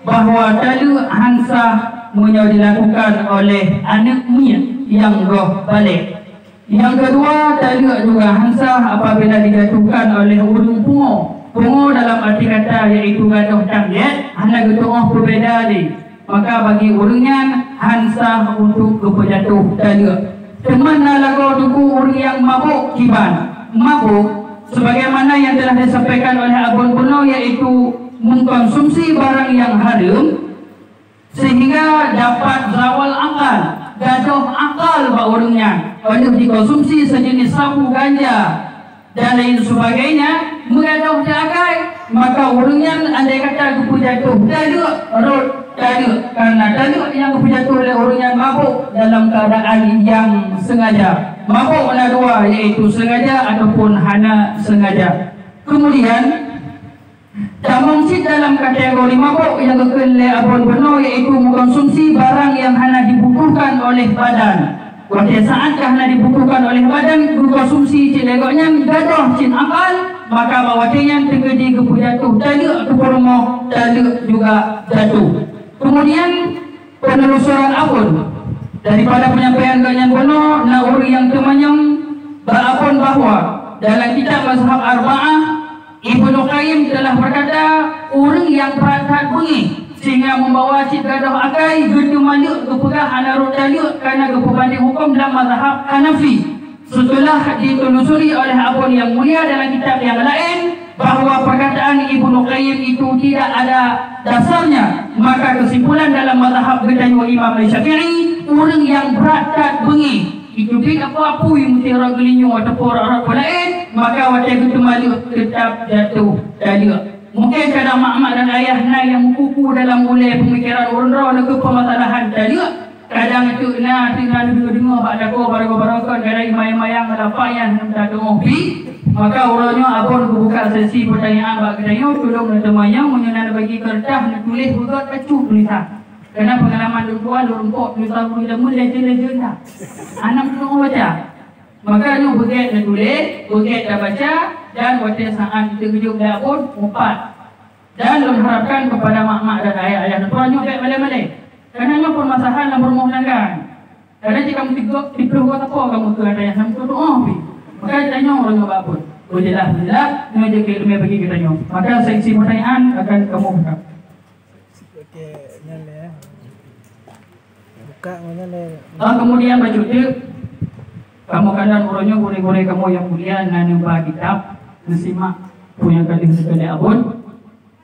bahawa tali hansah punya dilakukan oleh anaknya yang roh balik. Yang kedua, tali juga hansah apabila dijatuhkan oleh urung pungo. Pungo dalam arti kata iaitu gaduh tamjet, hanya getuh berbeda di. Maka bagi urungnya hansah untuk kepejatuh tali. Teman lagu tuku urung yang mabuk kiban. Mabuk sebagaimana yang telah disampaikan oleh Abun Puno yaitu mengkonsumsi barang yang haram sehingga dapat zawal akal, gaduh akal bak urungnya. Oleh dikonsumsi sejenis sabu, ganja dan lain sebagainya, mengaduh jagai, maka urungnya andai kata kepu jatuh tadi rot tadi, karena tadi yang kepu jatuh oleh urungnya mabuk dalam keadaan yang sengaja. Mabuk ada dua, yaitu sengaja ataupun hana sengaja. Kemudian termasuk dalam kategori mabuk yang oleh Abun Puno yaitu mengkonsumsi barang yang hanya dibutuhkan oleh badan. Pada saatkah hanya dibutuhkan oleh badan, konsumsi cilegoknya gaduh cin akal, maka bawatinya terjadi kepujatuh tadi kepormo tadi juga jatuh. Kemudian penelusuran Abun daripada penyampaian ganyan Puno na uri yang temanyong berapun bahwa dalam kitab mazhab Arba'ah Ibnu Qayyim telah berkata orang yang berat bunyi sehingga membawa cita gaduh akai gedu maluk kepegah anarut daluk karena kepebanding hukum dalam mazhab Hanafi. Setelah ditelusuri oleh Abun yang mulia dalam kitab yang lain bahawa perkataan Ibnu Qayyim itu tidak ada dasarnya, maka kesimpulan dalam mazhab Gedayu Imam Syafi'i orang yang berat bunyi itu tidak apa-apa yang mesti orang gelinyung ataupun orang lain, maka wajib itu maluk tetap jatuh daluk. Mungkin kadang mak-mak dan ayahnya yang kuku dalam mulai pemikiran orang-orang ke permasalahan tadi. Kadang itu tinggal dengar pada barang-barang kadang imayang-mayang ada payah nak dengar pi. Maka orangnya Abun buka sesi pertanyaan bak kedanya tolong temayang menyenang bagi kertas nak tulis juga kecuh tulisan. Kerana pengalaman tua lorongkok tulisan mudah legend dah. Anak tu baca. Maka lu begitu nak tulis, begitu dah baca dan waktu saat kita kejut dah pun empat. Dan lu harapkan kepada mak-mak dan ayah-ayah tuannya baik malai-malai. Kerana permasalahan dan permohonan. Kerana jika kamu diperlukan apa kamu ke ayah kamu tu maka tanya orang yang apa pun. Bolehlah, ni aja kita bagi kita tanya. Maka seksi pertanyaan akan kamu buka. Okey, nyale. Buka nyale. Kemudian baju tu kamu kadang orangnya gore-gore kamu yang mulia dengan baca kitab nasimak punya kali Abun.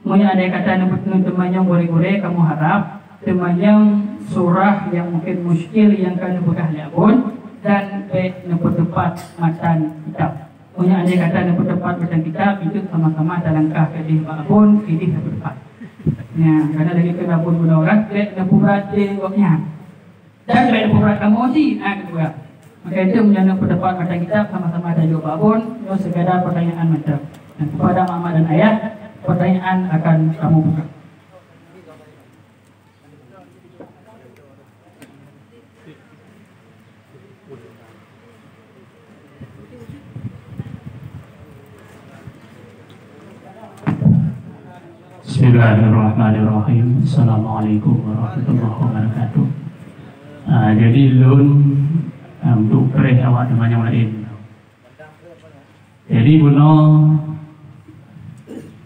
Punya ada kata nebut temannya gore-gore kamu harap temannya surah yang mungkin muskil yang kan bekah Abun dan nebut tepat matan kitab. Punya ada kata nebut tepat matan kitab itu sama-sama dalangkah kadih Abun ini nebut tepat. Ya, karena lagi ke Abun guna orang nebut berat waknya. Dan nebut berat kamu sih juga. Maka itu menjadi pendapat mata kitab sama-sama ada jawab Abun. Itu sekadar pertanyaan macam. Dan kepada mama dan ayah, pertanyaan akan kamu buka. Bismillahirrahmanirrahim. Assalamualaikum warahmatullahi wabarakatuh. Jadi lun untuk perih awak dengan yang lain. Jadi Buno,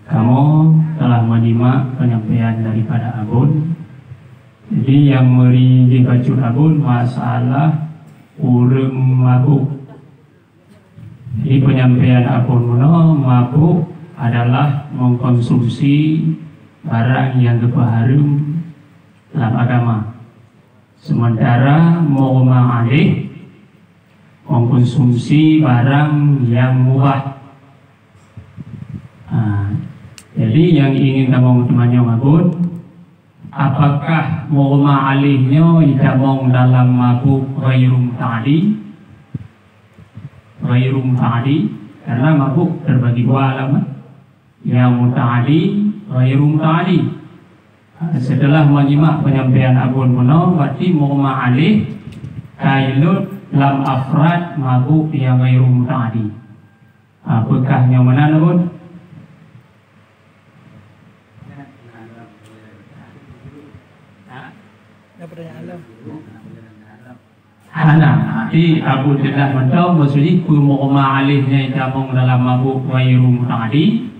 kamu telah menyimak penyampaian daripada Abun. Jadi yang merinci baju Abun masalah urang mabuk. Jadi penyampaian Abun Buno, mabuk adalah mengkonsumsi barang yang haram dalam agama. Sementara mughma alaih mengkonsumsi barang yang mubah. Jadi yang ingin kamu temannya Abun, apakah mughma alaihnya ditamong dalam mabuk ghairum ta'di? Ghairum ta'di karena mabuk terbagi dua alamat. Yang muta'di, ghairum ta'di. Setelah menyimak penyampaian Abun Buno, berarti mughma alaih kailut lam afrad mabuk yang ghairum ta'di. Apakah yang mana Abun? Apa pertanyaan lo? Hana, di Abu Jelah mentau maksudnya mughma alihnya jamong dalam mabuk ghairu muta'addi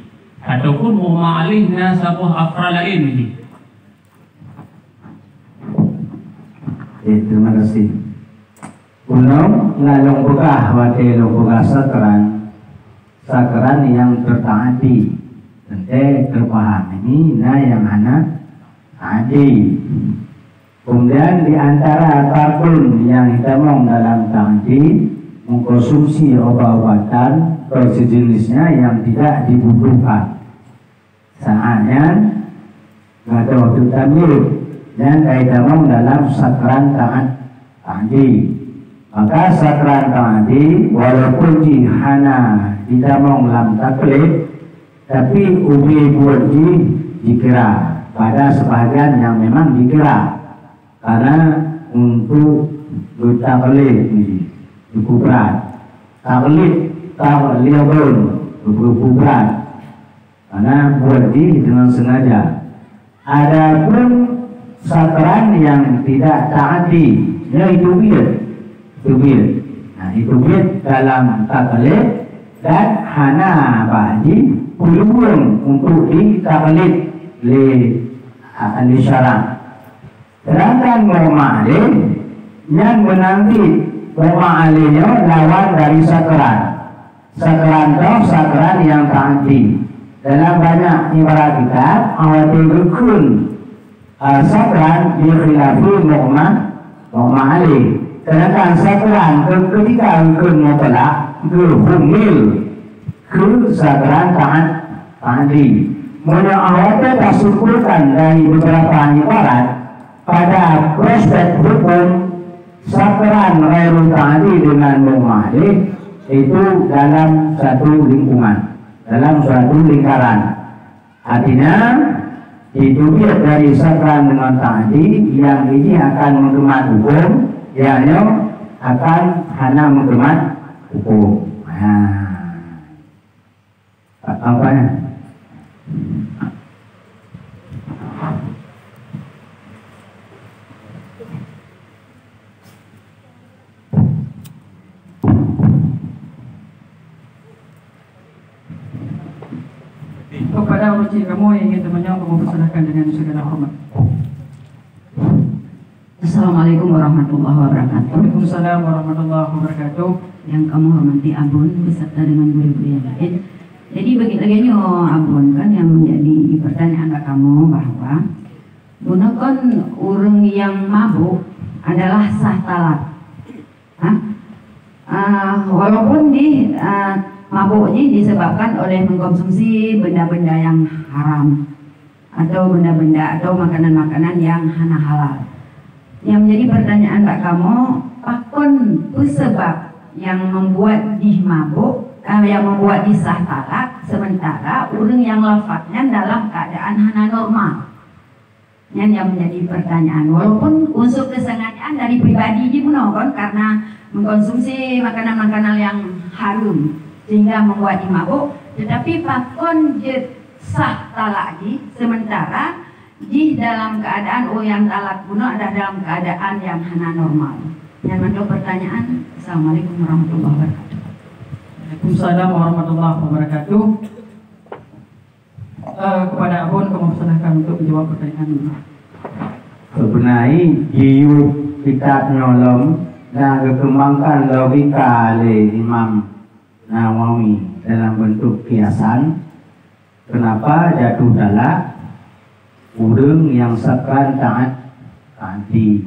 ataupun mughma alihnya sebuah afra lain ini. Terima kasih. Ulung ngalung buka wakil buka sakran yang tertaati. Nanti terpaham ini yang anak tadi. Kemudian di antara apapun yang ditemong dalam tadi mengkonsumsi obat-obatan atau sejenisnya yang tidak dibutuhkan. Saatnya nggak ada waktu tamir dan ditemong dalam sakran tadi. Maka sakran tadi walaupun dihana ditemong dalam taklid, tapi ubi buat dikira pada sebagian yang memang dikira. Karena untuk taklid ini cukup berat. Taklid cukup berat. Karena buat dengan sengaja. Adapun sakran yang tidak taati, yaitu bid. Nah, itu bid dalam taklid dan hana bagi peluang untuk ditaklid li syara'. Sedangkan mughma alih yang menanti mughma alihnya lawan dari sakran. Sakran itu sakran yang taati. Dalam banyak ibarat kitab awati rukun sakran dikhilafi mughma alih. Sedangkan sakran ketika rukun mutlak humil ke sakran taati. Mula awati tersumpulkan dari beberapa ibarat pada prospek hukum sakran ghairu ta'addi dengan mughma alih itu dalam satu lingkungan, dalam suatu lingkaran. Artinya ditulis dari sakran dengan ta'addi yang ini akan menggemat hukum, yang akan hana menggemat hukum. Apanya? Kepada urusi kamu yang ingin temannya, kamu persilahkan dengan segala hormat. Assalamualaikum warahmatullahi wabarakatuh. Waalaikumsalam warahmatullahi wabarakatuh. Yang kamu hormati Abun beserta dengan guru-guru yang lain. Jadi bagi Abun kan yang menjadi pertanyaan kamu bahwa gunakan urang yang mabuk adalah sah talak. Walaupun mabuknya disebabkan oleh mengkonsumsi benda-benda yang haram atau benda-benda atau makanan-makanan yang hana halal. Yang menjadi pertanyaan kamu, pakon sebab yang membuat mabuk, yang membuat sah talak, sementara orang yang lafadznya dalam keadaan hana normal. Yang menjadi pertanyaan, walaupun unsur kesengajaan dari pribadi kan karena mengkonsumsi makanan-makanan yang haram sehingga membuat mabuk, tetapi pakon sah talak sementara di dalam keadaan yang talak kuno ada dalam keadaan yang hana normal. Yang menjawab pertanyaan, Assalamualaikum warahmatullahi wabarakatuh. Waalaikumsalam warahmatullahi wabarakatuh. Kepada Abun, kamu persilahkan untuk menjawab pertanyaan ini. Sebenarnya hidup kita nyolong dan kekembangkan logika oleh Imam Nawawi dalam bentuk kiasan. Kenapa jatuh talak urang yang sakran taati?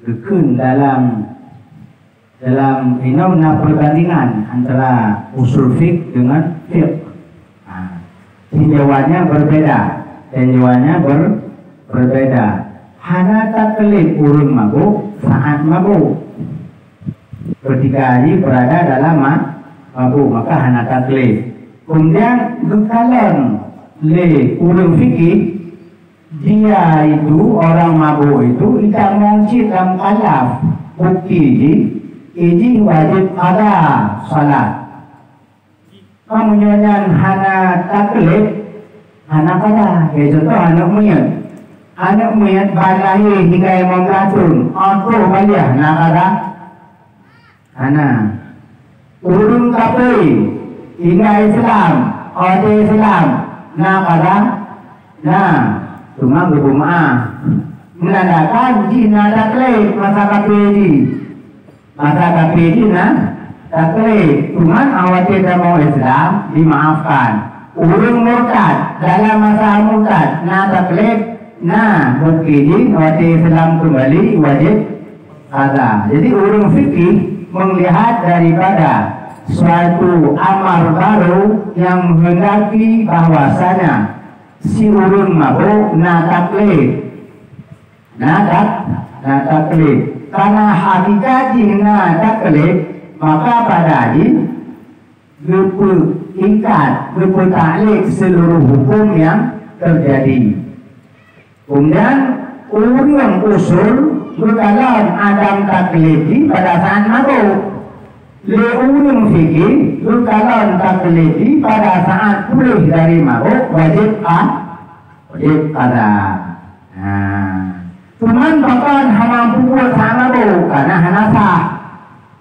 Gekun dalam perbandingan antara usul fiqh dengan fiqh. Tinjauannya berbeda. Hana taklid urang mabuk saat mabuk. Ketika berada dalam mabuk maka hana taklid. Kemudian gekalan le urang fikih, dia itu orang mabuk itu tidak mengcit dalam kalaf bukti ini wajib ada salat. Kamu nyanyian hana taklid, hana kada, contoh hana muyat. anak muyat balahir hingga Imam Latun Otoh baliah nak kata anak urun kapai hingga Islam Otoh Islam nak kata nah cuma berumah menandakan jina taklid masa KPD nah taklid cuma awak tidak mau Islam dimaafkan urun murtad dalam masa murtad nah taklid nah mungkin waktu Islam kembali wajib qada. Jadi ulum fikih melihat daripada suatu amar baru yang menghendaki bahwasanya si ulun mabuk na taklid karena hakikat na taklid maka pada ini ikat berputalik seluruh hukum yang terjadi. Kemudian urang usul berkalan Adam taklidi pada saat mabuk. Le urang fikih berkalan taklidi pada saat pulih dari mabuk wajib qada. Cuman bahkan hamam pukul saat mabuk karena hanasah.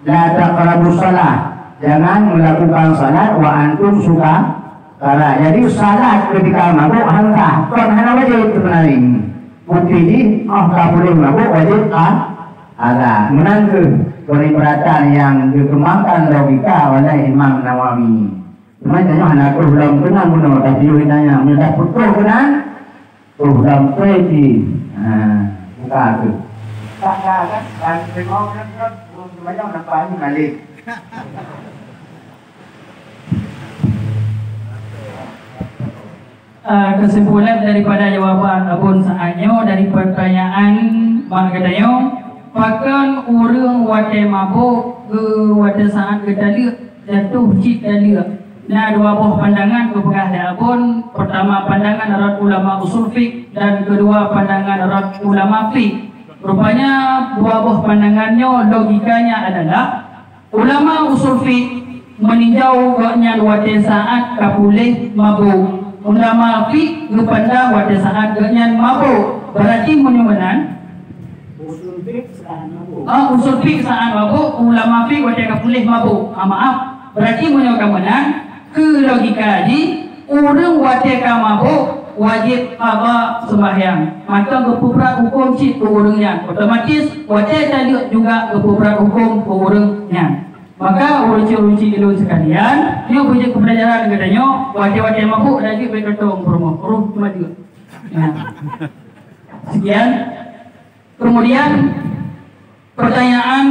La taqrabus shalah. Jangan melakukan salat wa antum suka. Karena jadi salat ketika mabuk hanasah. Kon hana wajib sebenarnya. Bukti ini, tak boleh mabuk wajib ada menangguh periperhatian yang dikembangkan logika oleh Imam Nawawi. Cuma tanya anak belum kenal muno, tapi tanya mudah betul kenal, belum terjadi. Buka tu. Tak kan? Dan tengok kan, belum banyak nampak ni balik. Kesimpulan daripada jawapan Abun Saanyo dari pertanyaan Mak Gadayo, pakan urang wate mabuk ke wate saat gedalik jatuh cik dalik. Nah, dua buah pandangan kepegah dari Abun. Pertama pandangan erat ulama usul fiqh dan kedua pandangan erat ulama fiqh. Rupanya dua buah pandangannya logikanya adalah ulama usul fiqh meninjau gaknya wate saat kapulih mabuk. Ulama fiqh berpandang pada saat ganyan mabuk. Berarti menyumenan usul fiqh saat mabuk, ulama fiqh pada kapulih mabuk. Maaf, berarti menyumenan ke logika di orang pada mabuk wajib qada sembahyang. Maka berpuprak hukum cik ke orangnya. Otomatis wajib tadi juga berpuprak hukum ke orangnya. Maka uruci-uruci ilmu sekalian, dia punya kepelajaran katanya, wajib-wajib mabuk lagi berkatong promo, cuma juga. Sekian. Kemudian pertanyaan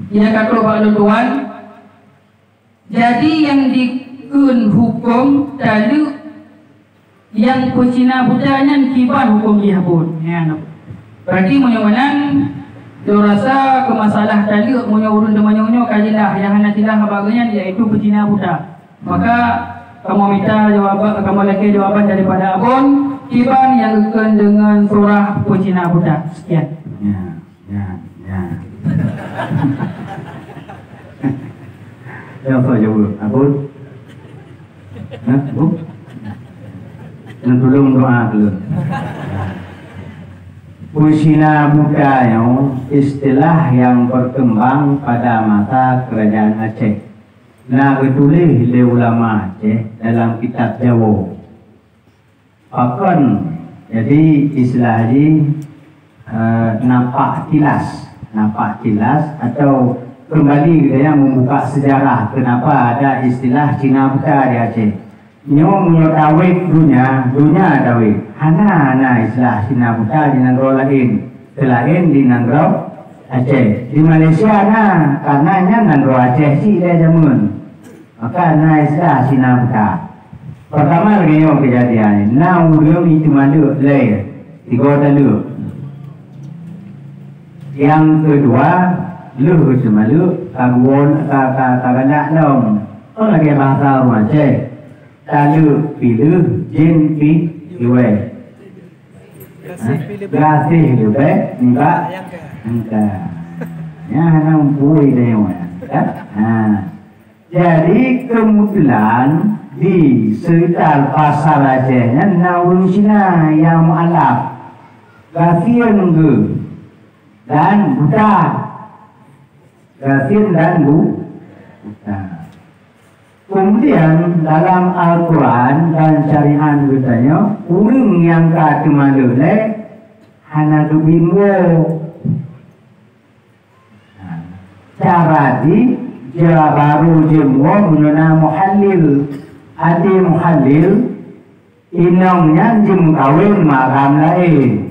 yang kata Pak Tuan, jadi yang dikun hukum tadi yang kucina budanya kiban hukum dia pun. Berarti menyamanan dia rasa ke masalah tadi punya urun demanyo kajilah yang hanatilah bagian iaitu betina buta. Maka kamu minta jawaban, kamu lagi jawapan daripada Abun kiban yang akan dengan surah betina buta. Sekian. Ya. Yang saya jawab Abun. Bu. Dan tolong doa dulu. Betina buta istilah yang berkembang pada masa kerajaan Aceh. Nah, ditulis oleh ulama Aceh dalam kitab Jawa. Bahkan jadi istilah ini nampak tilas atau kembali dia membuka sejarah kenapa ada istilah Cina buta di Aceh. Nyo menyotawik dunia tawik. Hana istilah Cina buta di negara lain, selain di negara Aceh. Di Malaysia karenanya negara Aceh sih dia jamun. Maka istilah Cina buta. Pertama lagi yang kejadian, ulum itu malu leh, 3 talu. Yang kedua, lu semalu kaguan kagak dong. Oh lagi bahasa orang Aceh. Talu pilu jin iwe. Gasih iwe enggak. Ya hana umpui dewa. Jadi kemudian di sekitar pasar Acehnya naurun Cina yang mu'alaf Gafien ke dan buta. Gafien dan buta. Kemudian dalam Al-Quran dan syariat katanya orang yang kata malule hana dubingo cara di baru jemwo mengenai muhallil adi muhallil inongnya jem kawin makam lain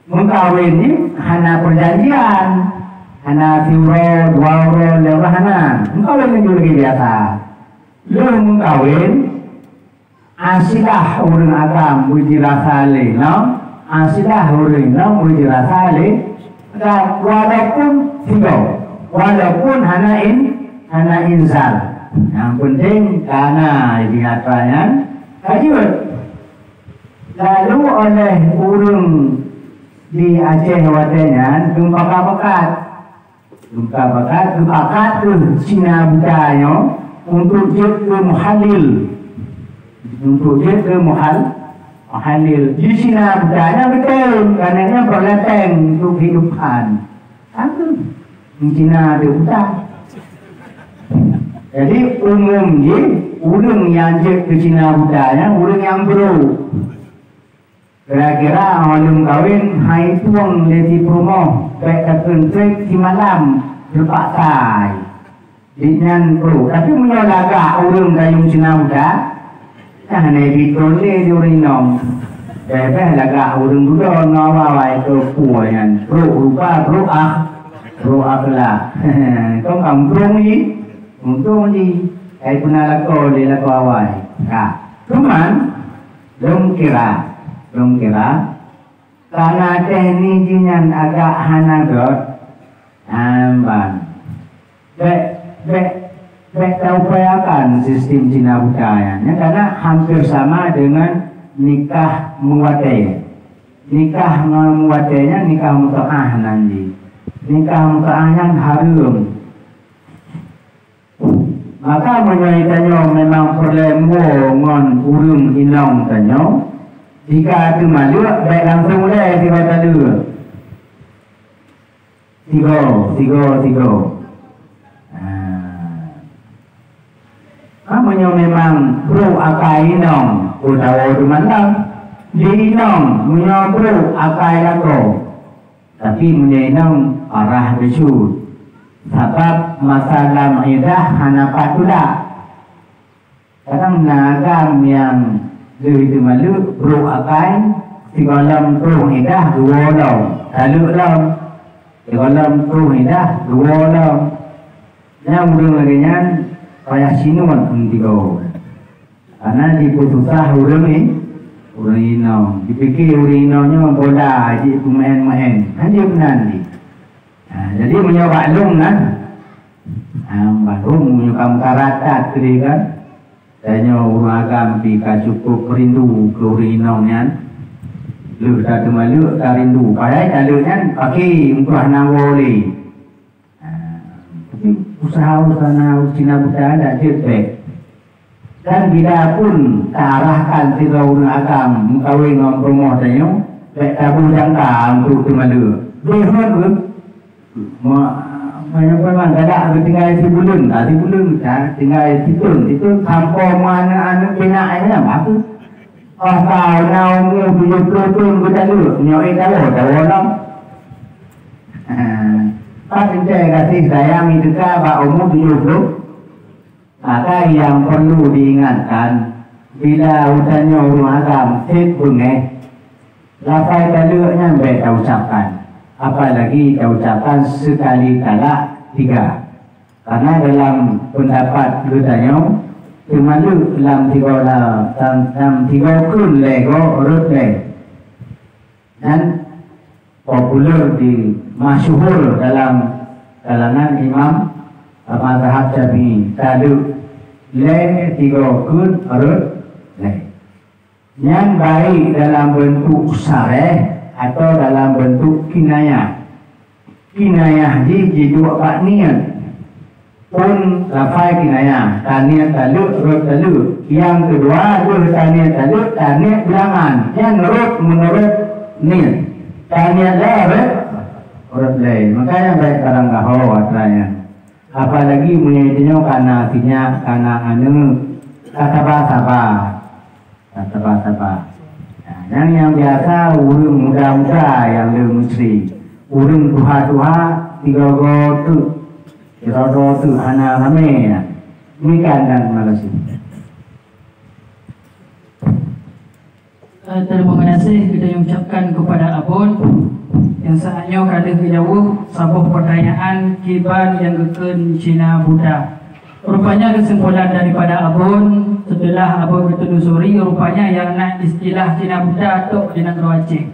mengkawin ni hana perjanjian hana fiuro dua uro lewat hana mengkawin itu lagi biasa lu mengkawin asilah orang agam bujirasale no asilah orang no bujirasale dan walaupun hana inzal yang penting karena dihatanya kajut lalu oleh urung di Aceh watenya gempa bakat tu Cina budaya untuk jet ke muhalil di Cina budaya betul karena berlateng untuk kehidupan itu Cina ada hutang. Jadi umumnya urang yang jet ke Cina budaya urang yang bro kira-kira awalum kawin hai tuang leti promo baik katakan trek di malam berpakai dengan pro tapi menyolaga urang gayung Cina budak hanya ditoleh di urinong bebeh laga urang budak ngawawai ke puayan pro rupa pro akhlak kau kamprong ni untung ni ay punalako lilako awai cuman belum kira karena tekniknya agak hanagot amban upayakan sistem Cina budayanya karena hampir sama dengan nikah muwadai nikah muta'ah nanti nikah muta'ah yang harum maka menyaitanya memang perlembo ngon urung inong tanyo jika itu malu baik langsung boleh tiga tadu tiga namanya memang bro akai inong utawa dumandang di inong punya bro akai lako tapi punya inong arah besut sebab masalah idah hana patulah kadang nagam yang dari itu malu bro akai tiga lam tu idah dua lam lalu lam tiga lam tu idah dua lam yang urang lagi nyan payah sinuan tiga karena diputusah urang ni urang inong dipikir urang inongnya bola aje pemain hanya benar ni jadi menyoba lung kan balung menyukam karatat kiri kan tanya urang agam pika cukup rindu ke urinongnya lu tak malu tak rindu padahal calonnya pakai umrah nawoli tapi usaha Cina budaya tak jetek dan bila pun tak arahkan tiga urang agam mengkawin dengan promoh tanya tak tahu jangka untuk malu behon pun banyak memang ada tinggal si bulun tinggal itu sampai mana anak bina ini apa kau naumu tujuh kita dulu nyoi tahu orang tak kasih sayang itu kah umur 70 maka yang perlu diingatkan bila utannya rumah agam set bunga lapai taluknya baik ucapkan apalagi ucapan sekali kala 3 karena dalam pendapat lutanya cuma lu dalam 3 kun lego urut dan populer di masyhur dalam kalangan imam mazhab Syafi'i talu le 3 kun urut yang baik dalam bentuk sareh atau dalam bentuk kinayah di dua maknian pun lafai kinaya taniat taluk rot taluk. Yang kedua taniat taluk taniat bilangan yang rot menurut niat taniat lain rot lain. Makanya baik karang gaho atranya. Apalagi menjadinya karena artinya karena kata bahasa. Yang biasa urung muda-muda yang musri urung tuha-tuha tiga gotu Kira-kira tu anak ramai ya. Demikian dan terima kasih. Terima kasih kita ucapkan kepada Abon yang saatnya kada jauh sabuh pertanyaan kiban yang keken Cina Buddha. Rupanya kesimpulan daripada Abon setelah Abon bertelusuri rupanya yang nak istilah Cina Buddha atau di negara Aceh.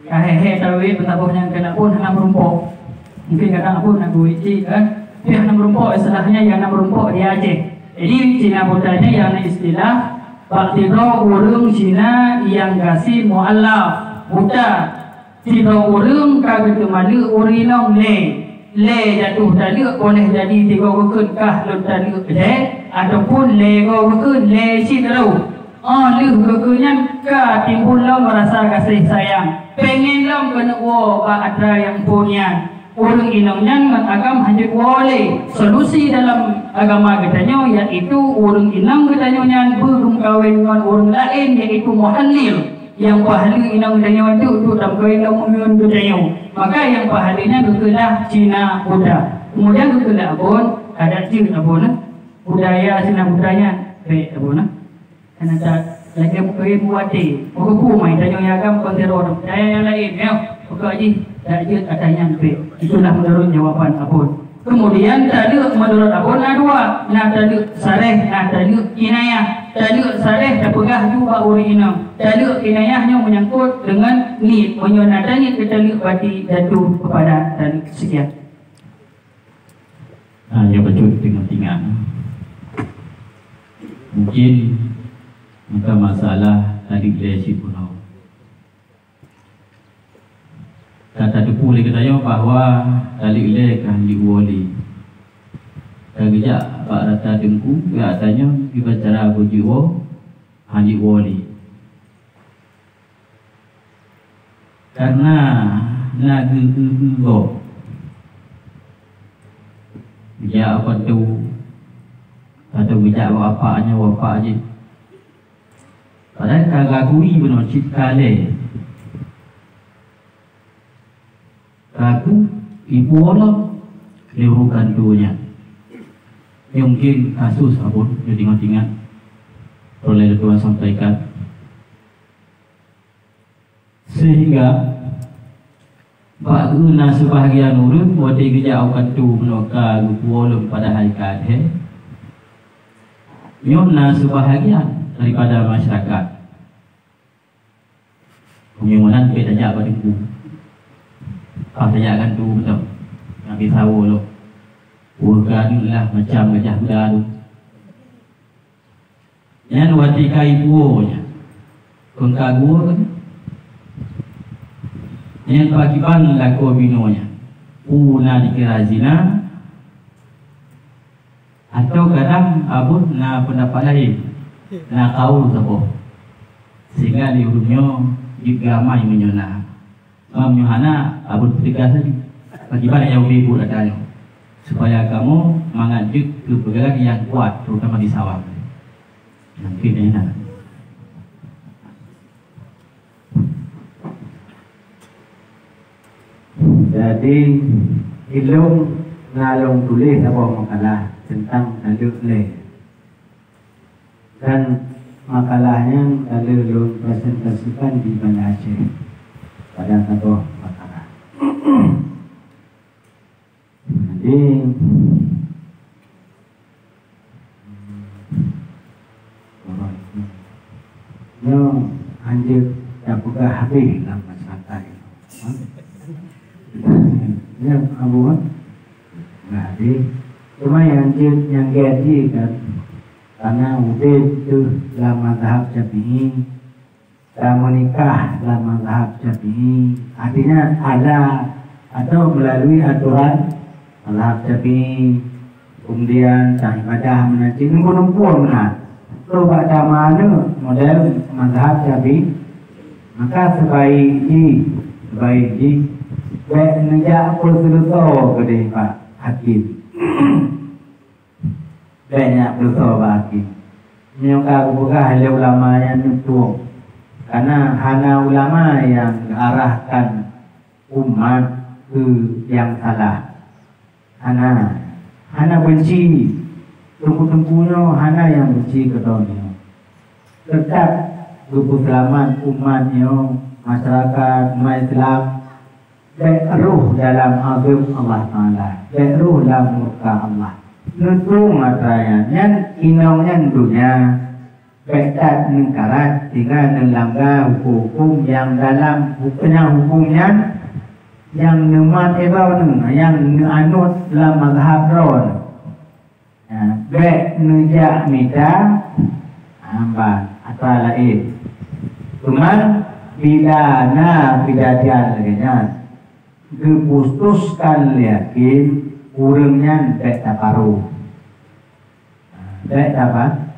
Hehe tahu betapa yang kena pun hendak merumpok. Mungkin kadang Abon nak buici kan. Yang nak merumpok istilahnya yang nak merumpok di Aceh. Jadi Cina Buddha ni yang nak istilah Baktido urung Cina yang kasih mu'allaf Buddha. Tiga urung kagak malu urinong le jatuh tadi boleh jadi tiga kekun kah lu tadi le ataupun le kekun le sidro. Lu kekunyan ka timbul lo merasa kasih sayang. Pengen lo kena wo ba ada yang punya. Urung inongnya agam hanya boleh solusi dalam agama katanya yaitu urung inong katanya belum kawin dengan urung lain yaitu muhallil yang pahala inong katanya itu dalam kawin dengan mu'min katanya maka yang pahalanya kekelah Cina Buddha. Kemudian kekelah Abon ada ciri Abon budaya Cina Buddhanya baik Abon karena tak lagi kawin muati hukum mai tanya agam konteror budaya yang lain ya pokoknya tak je katanya baik. Itulah menurut jawaban Abon. Kemudian tadi menurut Abon dua. Nah tadi sareh, nah tadi inayah. Tadi sareh tak pegah juga uri inam. Tadi inayahnya menyangkut dengan ni menyonatanya tadi bati jatuh kepada tadi sekian. Ya betul tinggal. Mungkin maka masalah tadi lesi punau. Kata depu lagi katanya bahwa tali ilai kan diwali. Kagak pak rata dengku katanya dibacara bujiwo handi wali. Karena nagu ya apa tu atau bijak bapaknya bapak je. Padahal kagak kui benar citkale. Aku ibu Allah liurukan dunia. Mungkin kasus Abon yang ingat-ingat oleh Tuhan sampaikan sehingga baguna sebahagian urut wadi kerja akan tu menoka lupuolum pada hari kadhe nyona sebahagian daripada masyarakat penyumanan bedanya pada ku Pasajakan tu betul. Nabi tahu lo. Urgan lah macam gajah muda tu. Yang wati kai puonya. Kengkagu kan. Yang pakiban lako binonya. Una dikira zina. Atau kadang abun na pendapat lain. Na kaul sabo. Sehingga di hurufnya juga mai menyona. Yohana abun tegas saja. Bagaimana yang ibu adanya supaya kamu mengajuk ke pergerakan yang kuat terutama di sawah. Mungkin enak. Jadi ilmu nalong tulis apa makalah tentang naluk le dan makalahnya lalu presentasikan di Banda Aceh pada satu makalah. Jadi anjir tak buka habis dalam masyarakat itu. Yang abu jadi cuma yang gaji kan karena udah itu dalam mazhab Syafi'i. Menikah dalam mazhab Syafi'i artinya ada atau melalui aturan mazhab Syafi'i kemudian cah ibadah menanti nunggu-nunggu mana lo baca mana model mazhab Syafi'i, maka sebaik baik nejak perseluto kedai Pak Hakim banyak perseluto Pak Hakim menyangka buka hal ulama yang nutup karena hanya ulama yang mengarahkan umat ke yang salah, hana benci tunggu-tunggunya, hana yang benci ke dunia. Tetap selamat umatnya, masyarakat umat Islam beruh dalam azab Allah Taala, beruh dalam murka Allah. Nutung matanya, yang inongnya dunia petat nengkarat tinggal nelanggar hukum yang dalam hukumnya yang nemat ebau yang anut dalam mazhab ron baik nejak mita hamba atau lain cuman pidana pidatian lagi keputuskan yakin kurangnya baik tak paruh baik apa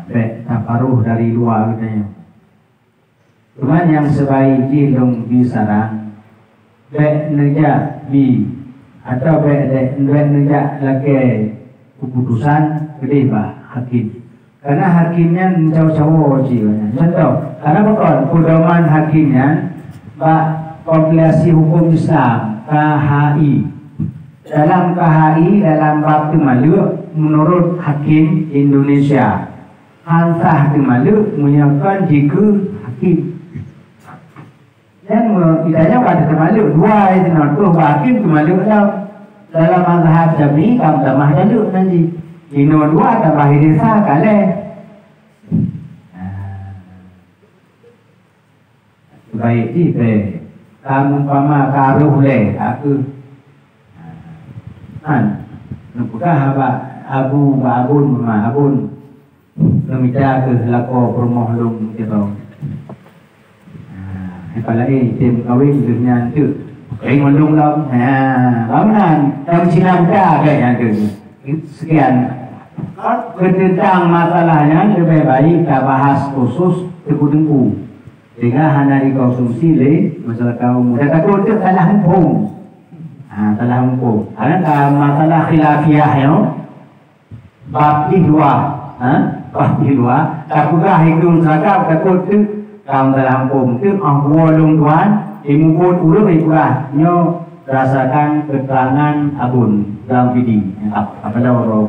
baik tak paruh dari luar katanya. Cuman yang sebaik dilung di sarang baik nejak bi atau baik nejak lagi keputusan gede Pak Hakim. Karena hakimnya jauh-jauh jiwanya. Contoh, karena betul pedoman hakimnya Pak Kompilasi Hukum Islam KHI. Dalam KHI dalam bab Malu menurut Hakim Indonesia Hansah Malu menyiapkan jika hakim dan kitanya pada Malu dua itu nanti hakim Malu dalam mazhab Syafi'i kamu tambah dulu nanti ini dua tambah desa kali baik itu kamu pama karuh le aku Nukah haba abun Namita ke lako permohlung kita. Apalagi tim kawin dengan tu. Kain melung lam. Bangunan dalam silam dah kayak tu. Sekian. Tentang masalahnya lebih baik kita bahas khusus tengku-tengku. Sehingga hanya dikonsumsi le masalah kaum muda. Takut tu salah hukum. Salah hukum. Karena masalah khilafiyah ya. Bab dua. Bab dua. Takutlah hitung zakat takut tu kaum dalam hukum tu walung tuan imukut ulung ikulah nyo rasakan keterangan abun dalam video. Apa dah orang.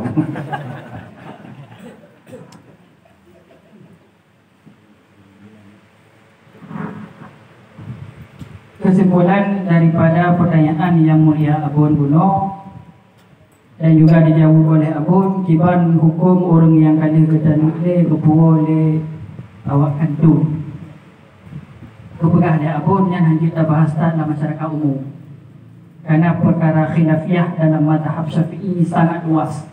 Kesimpulan daripada pertanyaan yang mulia Abun Buno dan juga dijawab oleh Abun, kiban hukum orang yang kena ketanukle boleh awak kantu. Kepegah dia Abun yang kita bahas dalam masyarakat umum. Karena perkara khilafiyah dalam mazhab Syafi'i sangat luas.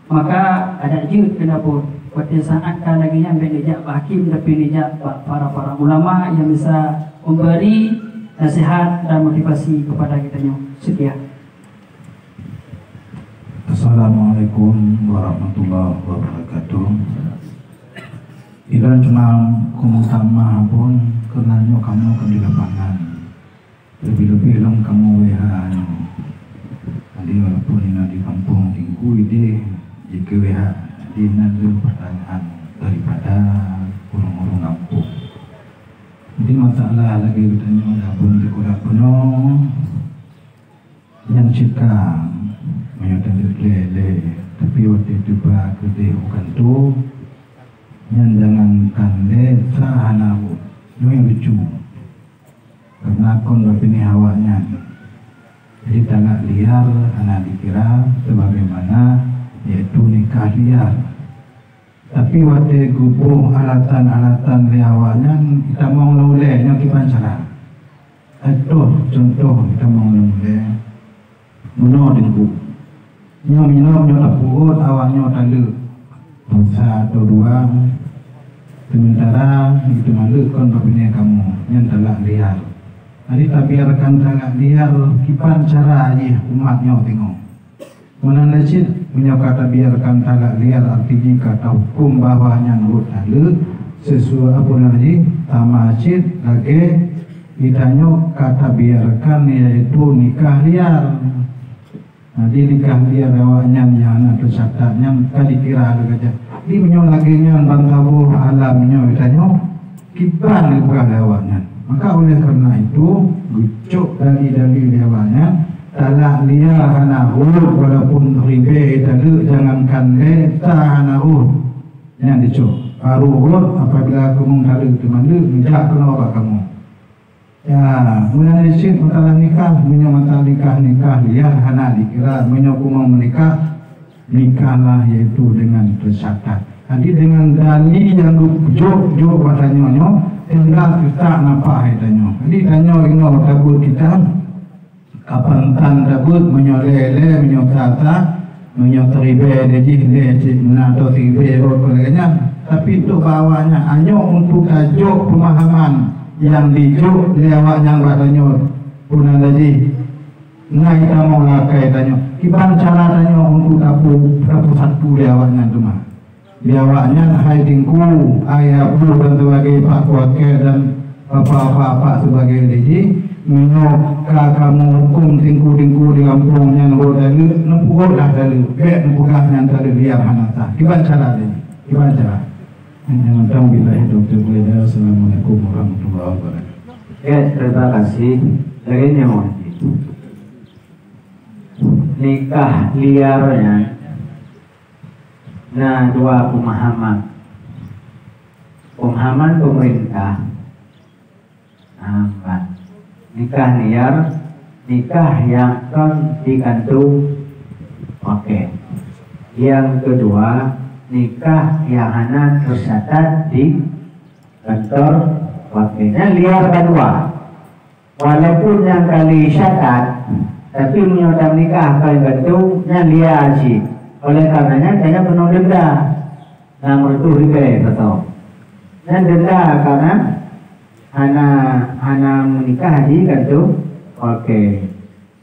Maka ada je kena pun pada saat lagi yang benejak hakim tapi benejak para ulama yang bisa memberi nasihat dan motivasi kepada kita. Sekian. Assalamualaikum warahmatullahi wabarakatuh. Iran cuma kumutama pun kenanya kamu ke di lapangan. Lebih-lebih long kamu WH. Jadi walaupun ini di kampung tinggu ide jika WH di nanti pertanyaan daripada orang-orang kampung. Jadi masalah lagi bertanya pun di Kuala Penuh yang jika menyatakan lele tapi waktu itu bah kedai bukan tu yang jangankan le sahana bu yang lucu karena kon bapini hawanya jadi tangan liar anak dikira sebagaimana yaitu nikah liar. Tapi waktu gubuh alatan-alatan lewatnya kita mau noleh yang kita cara. Itu contoh kita mau noleh, menol dengku. Nyo minum nyo laput awaknya talu, dosa atau dua. Sementara itu malu kon bapinnya kamu yang telah liar. Jadi tak biarkan sangat liar kipan cara aja umatnya tengok. Mana lecit punya kata biarkan tagak liar artinya kata hukum bahwanya nurut lalu sesuai apa lagi tamacit lagi ditanya kata biarkan yaitu nikah liar. Jadi nikah liar awaknya yang ada catatnya kali kira ada aja. Di punya lagi nya bantabu alamnya ditanya kipan bukan awaknya. Maka oleh karena itu gucuk dari lewatnya talak liar hana urut walaupun ribe talu jangankan leta hana urut yang dicuk baru urut apabila kamu talu temandu tidak kenapa kamu ya mulai dicik masalah nikah nikah liar hana dikira menyoku mau menikah nikahlah yaitu dengan bersyarat. Jadi dengan dalil yang jok pada nyonyo tinggal kita nampak tanya. Jadi tanya ino tabut kita kapan tan tabut menyolele menyotata menyotribe deji deji nato tibe koleganya. Tapi itu bawahnya hanya untuk tajuk pemahaman yang dijuk lewat yang katanya punan deji. Nah kita mau lakai tanya. Kiban cara tanya untuk dapur satu lewatnya tu mah. Biawaknya hai tingku ayah bu dan sebagai pak kuake dan apa sebagai deji menyok kamu hukum tingku di kampungnya nurut dalu nempuh dah dalu bek nempuhlah yang tadi biar hanata kiban cara ini kiban cara yang tahu bila hidup terboleh. Assalamualaikum warahmatullahi wabarakatuh. Ya terima kasih. Lagi mohon nikah liarnya nah dua pemahaman pemerintah nikah liar nikah yang kan digantung oke. Yang kedua nikah yang hanya tercatat di kantor oke. Nah liar kedua walaupun yang kali syatat tapi menyodam nikah kali gantungnya liar sih. Oleh karenanya saya penuh denda. Nah menurut ribe betul. Dan denda karena hana menikah haji kan tu. Oke.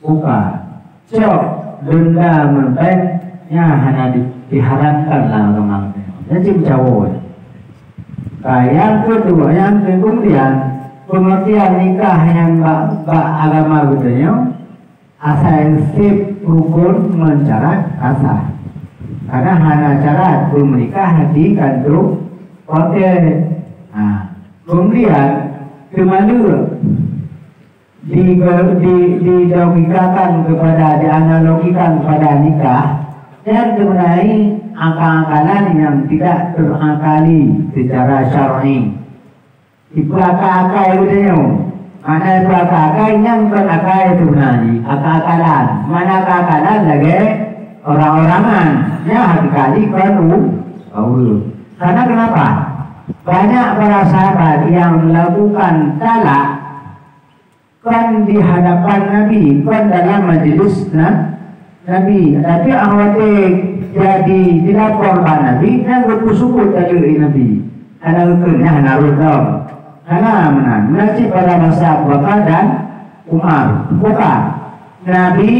Buka. Cok denda mentengnya hana diharapkan lah kemarin. Jadi jauh. Yang kedua yang kemudian pengertian nikah yang agama betulnya asal sip rukun mencarat asal. Karena hanya syarat belum menikah di kantor hotel. Kemudian kemana didogikakan kepada dianalogikan kepada nikah dan mengenai angka-angkalan yang tidak terangkali secara syar'i. Ipaka-akai itu mana ipaka-akai yang berakai sebenarnya akal-akalan. Mana akal-akalan lagi orang-orangan ya kali perlu karena kenapa banyak para sahabat yang melakukan talak kan di hadapan Nabi kan dalam majelis Nabi tapi awalnya jadi dilapor Nabi dan berkusukut dari Nabi ada ukurnya narudam karena menanti pada masa Abu Bakar dan Umar bukan Nabi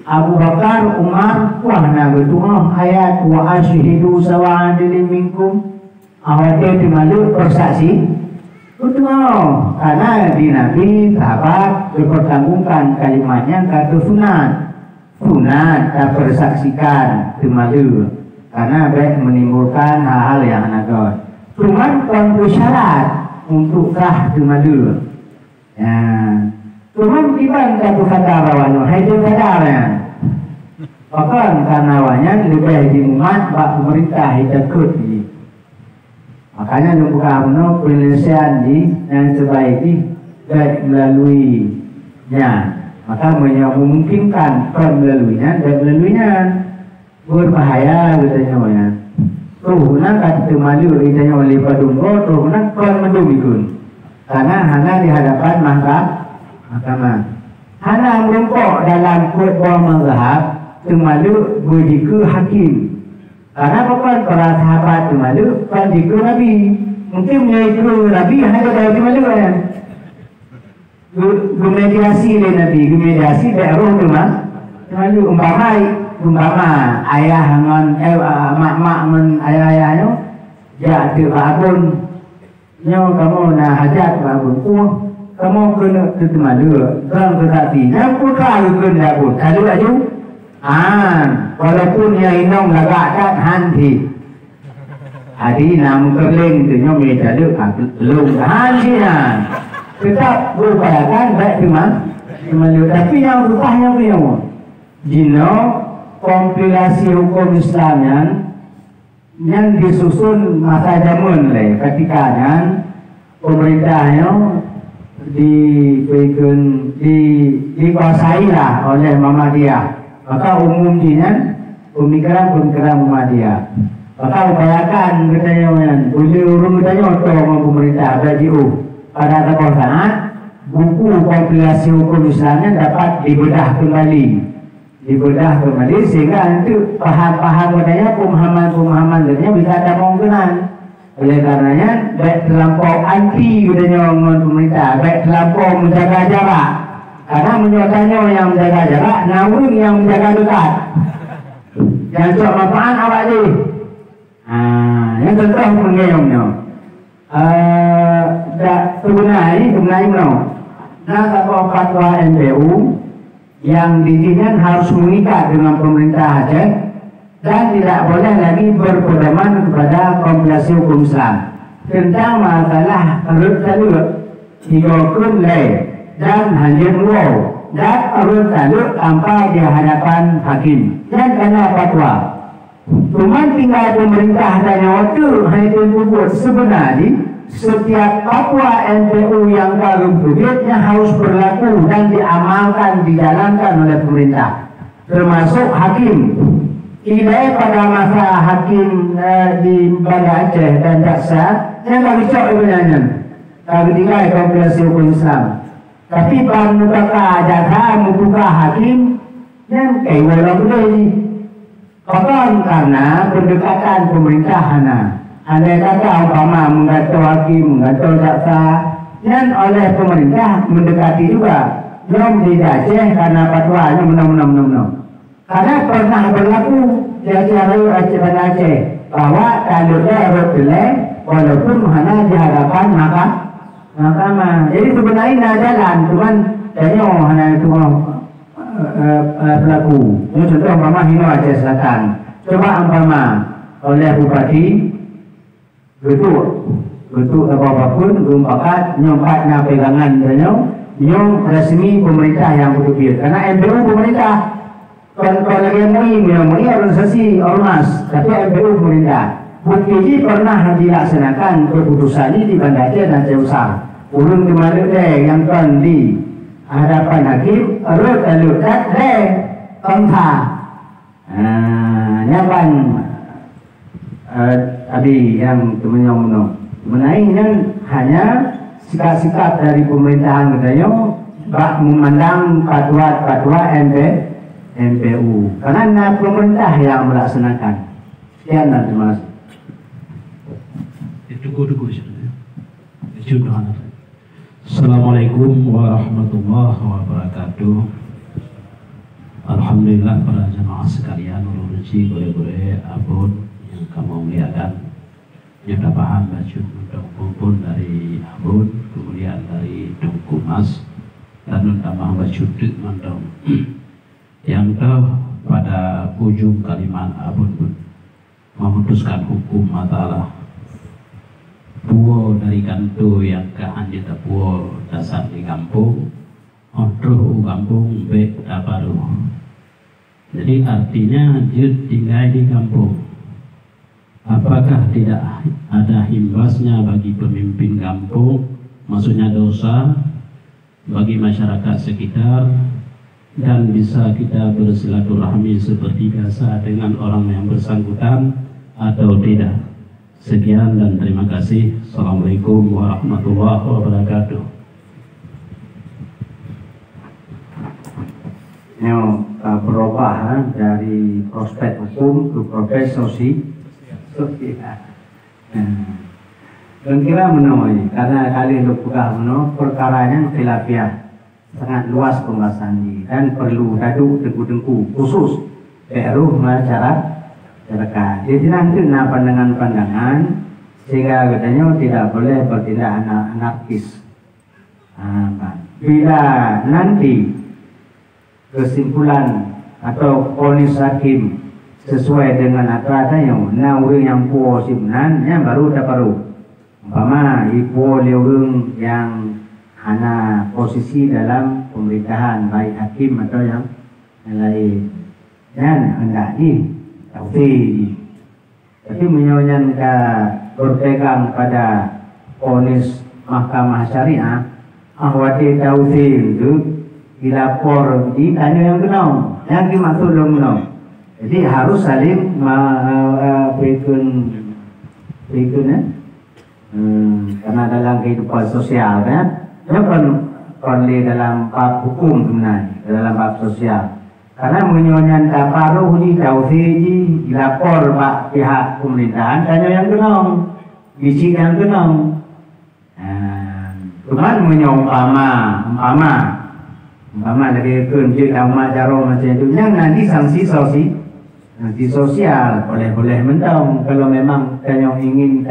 Abu Bakar, Umar, wahna berdoa ayat wa asyhidu sawa'adilin minkum awalnya dimalu bersaksi berdoa karena di Nabi sahabat dipertanggungkan kalimatnya kata sunat tak bersaksikan dimalu karena baik menimbulkan hal-hal yang nagot cuman tentu syarat untuk sah dimalu ya cuman kita satu kata rawan hai itu kadarnya bahkan karena awalnya lebih dimuat pak pemerintah ikut makanya membuka penyelesaian yang sebaik baik melalui maka memungkinkan melaluinya dan melaluinya berbahaya katanya tuhuna kata malu katanya oleh padunggo tuhuna kon mendumikun karena hanya di hadapan mahkamah hanya merempok dalam khutbah mazhab termalu berjika hakim karena bukan para sahabat termalu kan jika Nabi mungkin menjadi Nabi hanya dari termalu kan Gemediasi le Nabi, gemediasi beruh tu mah. Lalu umpama ayah ngan mak ngan ayah-ayahnya jadi babun nyo kamu nak hajat babun kamu kena termalu orang berhati yang putra kena pun kalau aja walaupun yang inong lagak hanti hadi nam kerling tu nyo meja lu belum hanti tetap berupayakan baik termalu tapi yang rupanya punya Jino kompilasi hukum Islam yang disusun masa zaman ketika pemerintahnya dikuasai lah oleh Muhammadiyah. Maka umumnya pemikiran Muhammadiyah. Maka upayakan katanya urung katanya untuk pemerintah BJU pada tokoh saat buku kompilasi hukum Islamnya dapat dibedah kembali sehingga itu paham-paham katanya pemahaman katanya bisa ada kemungkinan. Oleh karenanya baik terlampau anti katanya dengan pemerintah, baik terlampau menjaga jarak. Karena menyuatanya yang menjaga jarak, namun yang menjaga dekat. Yang cok manfaat awak ni. Yang contoh mengayomnya. Sebenarnya nah kalau fatwa MPU yang diizinkan harus mengikat dengan pemerintah Aceh dan tidak boleh lagi berpedoman kepada kompilasi hukum Islam tentang masalah urut-taluk hingga dan hancur wow dan urut-taluk tanpa di hadapan hakim dan kena fatwa. Cuma tinggal pemerintah dan waktu hanya membuat sebenarnya setiap fatwa MPU yang baru terbitnya harus berlaku dan diamalkan, dijalankan oleh pemerintah, termasuk hakim. Ilai pada masa hakim di Banda Aceh dan jaksa yang tak bicok sebenarnya, tak tinggal kompilasi hukum Islam. Tapi pada muka jaksa, muka hakim yang kaiwalang ini, karena pendekatan pemerintahan. Andai kata umpama menggatal hakim, menggatal jaksa, dan oleh pemerintah mendekati juga. Belum di Aceh karena fatwanya menang. Karena pernah berlaku di Aceh bahwa taluknya berdelai walaupun hanya di hadapan mahkamah. Jadi sebenarnya jalan, cuman jadi hanya itu berlaku. Ini contoh umpama Hino Aceh Selatan. Coba umpama oleh bupati betul apapun umpakat nyompatnya pegangan nyom resmi pemerintah yang berbeda karena MPU pemerintah kalau lagi MUI organisasi ormas tapi MPU pemerintah bukti ini pernah dilaksanakan keputusan ini di Banda Aceh dan Aceh Besar ulun kemarin yang kan di hadapan hakim alut konta nyapan tadi yang teman-teman mengenai hanya sikap-sikap dari pemerintahan katanya bak memandang fatwa MPU karena pemerintah yang melaksanakan. Sekian dan terima kasih. Assalamualaikum warahmatullahi wabarakatuh. Alhamdulillah para jemaah sekalian, urusi gore-gore abun yang kamu muliakan, yang dapat paham baju pun dari abun, kemudian dari Tungku Mas dan tambah baju mandong. Yang pada ujung kalimat abun pun memutuskan hukum matalah puo dari kanto yang kehanjita puo dasar di kampung ontruh kampung be baru. Jadi artinya dia tinggal di kampung. Apakah tidak ada imbasnya bagi pemimpin kampung, maksudnya dosa bagi masyarakat sekitar, dan bisa kita bersilaturahmi seperti biasa dengan orang yang bersangkutan atau tidak? Sekian dan terima kasih. Assalamualaikum warahmatullahi wabarakatuh. Perubahan dari prospek hukum ke prospek sosial. Dan kira menoi karena kali lupukah meno perkaranya khilafiah sangat luas pembahasan ini dan perlu dadu dengku-dengku khusus eruh masyarakat. Jadi nanti pandangan-pandangan sehingga katanya tidak boleh bertindak anarkis. Bila nanti kesimpulan atau vonis hakim sesuai dengan aturannya, nah orang yang puas simpulan, baru dapat. Umpama ibu orang yang hanya posisi dalam pemerintahan baik hakim atau yang lain, dan hendak tauhid. Tapi menyoalkan berpegang pada vonis mahkamah syariah, ahwati tauhid itu dilapor di tanya yang kenal, yang dimaksud belum kenal. Jadi harus saling karena dalam kehidupan sosial kan, bukan dalam bab hukum sebenarnya, dalam bab sosial. Karena menyoalkan taparuh di tauhid dilapor pak pihak pemerintahan, tanya yang kenal, biji yang kenal. Cuman umpama lagi kunci dalam jaro macam itu, yang nanti sanksi sosial boleh mentong kalau memang kanyang ingin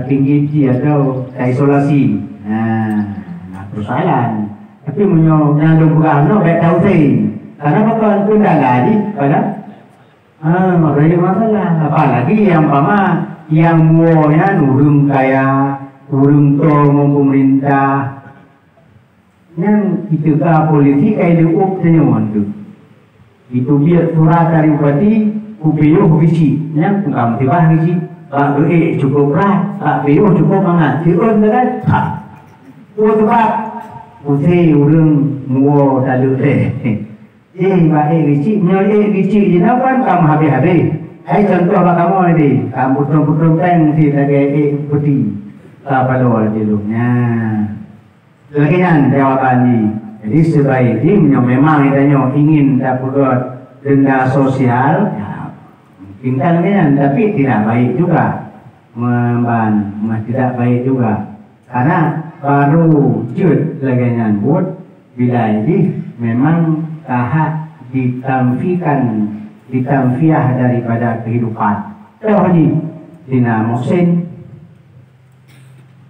tinggi atau isolasi, persoalan. Tapi menyandung bukan baik tahu karena bakal pun dah lagi pada makanya masalah. Apalagi yang umpama yang muanya urung kaya urung to pemerintah yang itu politik kayak diup senyuman tu itu biar surat dari bupati upiyo biji yang kamu tiba biji pak cukup berat pak piyo cukup banget sirun kan tak sebab putih urung muo talu pak biji nyoi biji je kan kamu habis contoh apa kamu ini kamu putung teng si lagi putih apa luar jeluknya lagi kan jawaban ini. Jadi sebaiknya memang kita ingin dapat denda sosial, tinggal kan, tapi tidak baik juga tidak baik juga karena baru jud lagi kan buat bila ini memang tahap ditamfiah daripada kehidupan. Tahu ni Dina Muhsin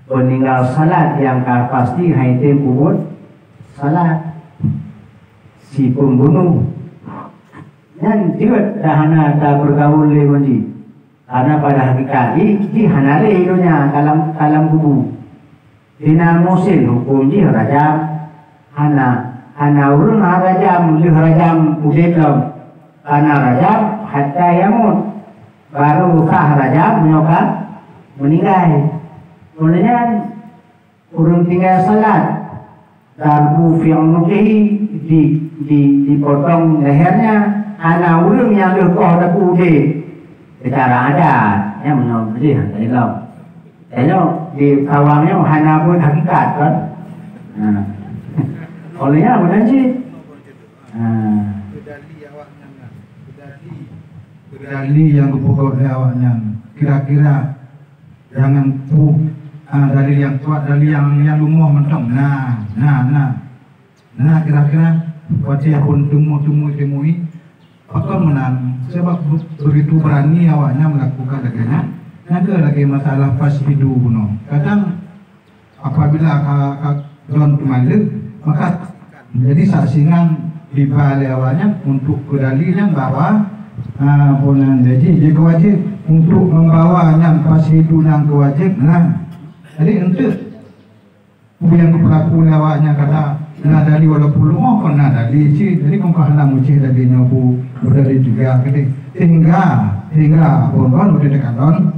peninggal salat yang pasti haitim kubur salat si pembunuh dan dia dah bergaul lemonji karena pada hakikat di hanale hidupnya dalam kubur. Dina Muhsin hukum ji rajam hana urun rajam udetlam karena rajam hatta yamut baru sah rajam menyokap meninggal. Kemudian urung tinggal salat darbu fi'unukihi dipotong lehernya anak urung yang lekoh dapu ude secara adat yang menurut di kawangnya hanya pun hakikat kan olehnya benar sih berdali yang kepokok awaknya kira-kira jangan dalil yang kuat, dalil yang lumah mentong. Kira-kira wajah pun temui apa menang sebab begitu berani awaknya melakukan laganya. Naga lagi masalah pas hidup no. Kadang apabila don kembali maka menjadi saksingan di balik awaknya untuk kedalilan bahwa bonan jadi wajib untuk membawanya pas hidup yang kewajib. Jadi untuk yang berlaku lewatnya kata nadali walaupun lumah kan nadali sih. Jadi kau hendak mucih dari nyobu berdari juga. Jadi hingga pun udah dekat don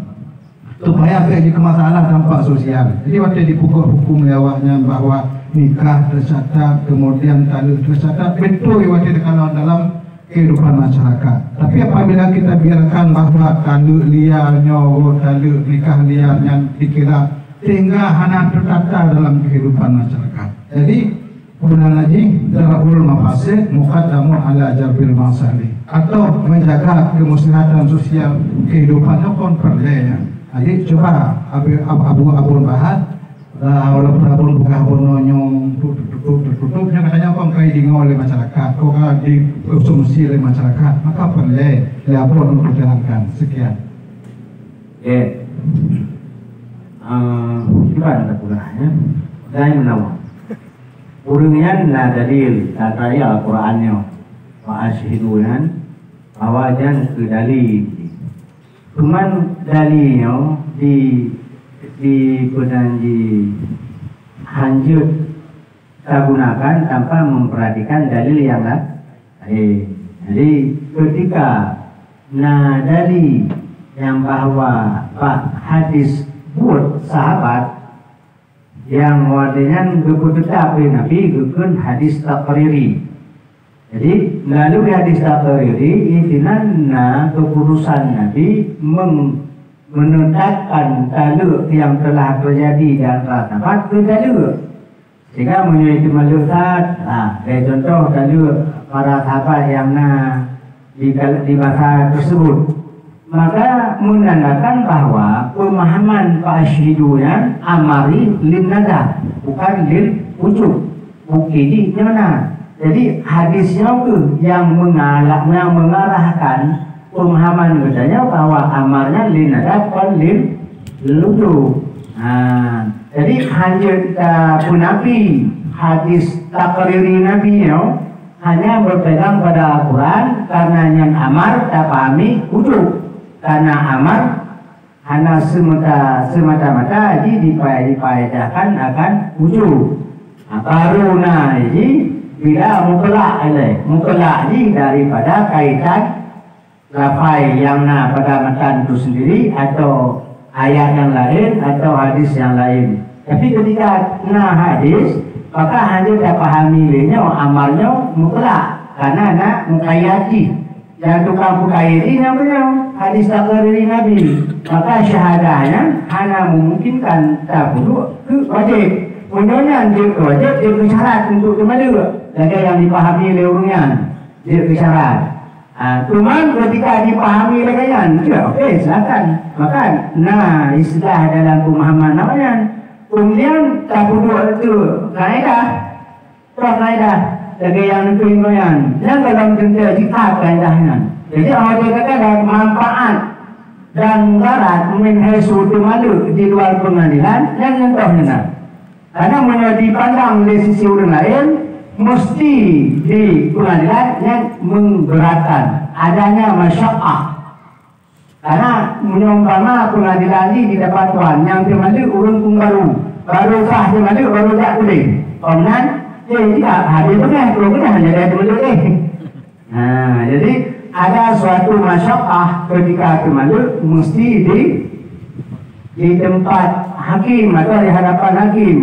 supaya jadi kemasalah dampak sosial. Jadi waktu dipukul hukum lewatnya bahwa nikah tercatat kemudian taluk tercatat betul waktu dekat dalam kehidupan masyarakat. Tapi apabila kita biarkan bahwa taluk liar nyobu taluk nikah liar yang dikira sehingga hanya tertata dalam kehidupan masyarakat. Jadi kemudian lagi darul mafasid muqaddamun ala jarbil masalih. atau menjaga kemusnahatan sosial kehidupannya pun perlu ya. Jadi coba abun bahat walaupun abun buka abun nonyong tutupnya katanya kok kayak dingo oleh masyarakat, kok dikonsumsi oleh masyarakat, maka perlu abun untuk jalankan. Sekian. Gimana kurangnya? Saya menawa. Urungnya na dalil tata ya Al-Qur'annya. Wa ashidunan awajan ke dalil. Cuman dalilnya di hanjut kita gunakan tanpa memperhatikan dalil yang lain. Jadi ketika dalil yang bahwa hadis buat sahabat yang artinya keputusan Nabi gugun hadis takriri. Jadi lalu hadis takriri intinya keputusan Nabi menetapkan dalil yang telah terjadi di antara sahabat ke dalil. Jika menjadi malumat, contoh dalil para sahabat yang di masa tersebut. Maka menandakan bahwa pemahaman fa'ashidunya amari lin nada, bukan lil wujub. Bukti mana? Jadi hadisnya itu yang mengarahkan pemahaman katanya bahwa amarnya lin nada bukan lil wujub. Jadi hanya Nabi hadis takriri Nabi hanya berpegang pada Al-Quran karena yang amar tak pahami wujub. Karena amar hanya semata-mata dipaedahkan akan wujud. Baru ini bila mutlak ini daripada kaitan lafai yang pada matan itu sendiri atau ayat yang lain atau hadis yang lain. Tapi ketika hadis maka hanya dipahami amalnya mutlak karena mukayati. Yang tukang bukairi namanya hadis takriri Nabi. Maka syahadahnya hanya memungkinkan tabudu ke wajib. Kemudian dia ke wajib, dia ke syarat untuk kembali. Lagi yang dipahami oleh orangnya, dia ke syarat. Cuman ketika dipahami oleh kalian, oke silakan. Maka istilah dalam pemahaman namanya. Kemudian tabudu itu kaidah, terus kaidah. Lagi yang keinggoyan, yang dalam cerita kitab kaidahnya. Jadi Allah katakan manfaat dan mudarat menhasil malu di luar pengadilan yang contohnya. Karena menjadi dipandang dari sisi orang lain, mesti di pengadilan yang menggerakkan adanya masyaqqah. Karena menyumpama pengadilan ini di depan Tuhan yang termalu urung baru sah termalu baru tak boleh. Kemudian tidak hadir pernah hanya ada dulu jadi ada suatu masyaqqah ketika kemalu mesti di tempat hakim atau di hadapan hakim.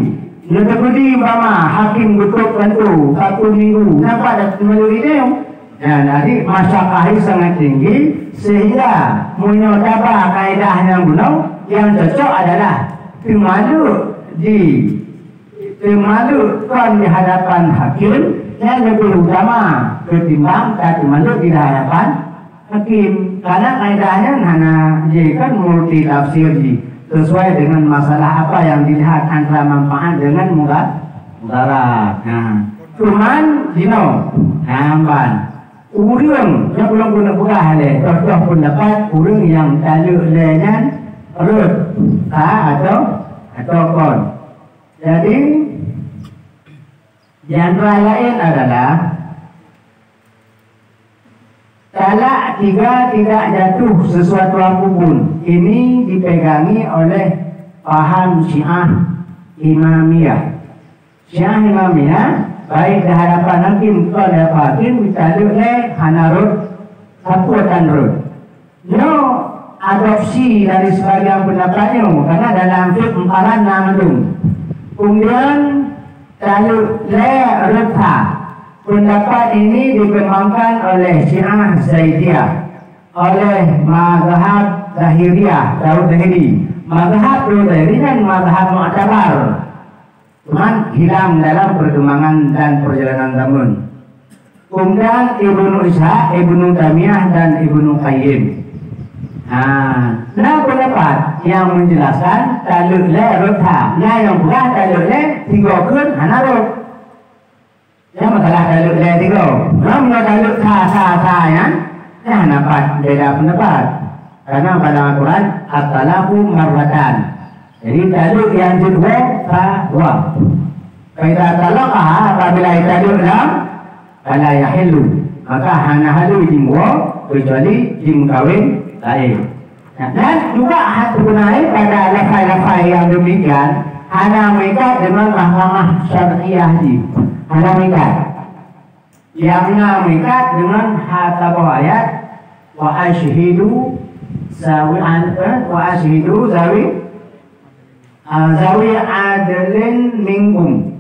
Lebih hakim betul tentu 1 minggu nampak ada kemalu ini. Jadi masyaqqah ini sangat tinggi sehingga menyoba kaedah yang benar yang cocok adalah kemalukan di hadapan hakim yang lebih utama ketimbang kemalu di hadapan hakim. Karena kaidahnya hanya kan multi tafsir sesuai dengan masalah apa yang dilihat antara manfaat dengan mudarat. Cuman nampan urang yang belum guna le contoh pendapat urang yang taluk lengan perut atau kon. Jadi yang lain adalah talak tiga tidak jatuh sesuatu apapun. Ini dipegangi oleh paham Syiah Imamiyah. Syiah Imamiyah baik di hadapan hakim kepada hakim ditaluk hanarut sapuatan rut. Adopsi dari sebagian pendapatnya karena dalam fiqh emparan namadung. Kemudian taluk reta. Pendapat ini dikembangkan oleh Syiah Zaidiyah, oleh mazhab Zahiriyah, Daud Zahiri. Mazhab Daud Zahiri dan mazhab Mu'tabar. Cuman hilang dalam perkembangan dan perjalanan zaman. kemudian Ibnu Ishaq, Ibnu Taimiyah dan Ibnu Qayyim. Nah pendapat yang menjelaskan taluk le rotha, nah yang bukan taluk le tiga kun hanarok. Yang masalah taluk le tiga, namun taluk sa ya, dapat beda pendapat. Karena pada Al-Quran at-talaqu marratan. Jadi taluk yang kedua dua. Kaidah talaqah apabila taluk lam fala yahillu, maka hana halu jimwa kecuali jim kawin lain. Dan juga hati benahi pada lafai-lafai yang demikian hana mengikat dengan mahkamah syariah di hana mengikat yang mengikat dengan hatta ayat wa ashhidu zawi adlin minkum.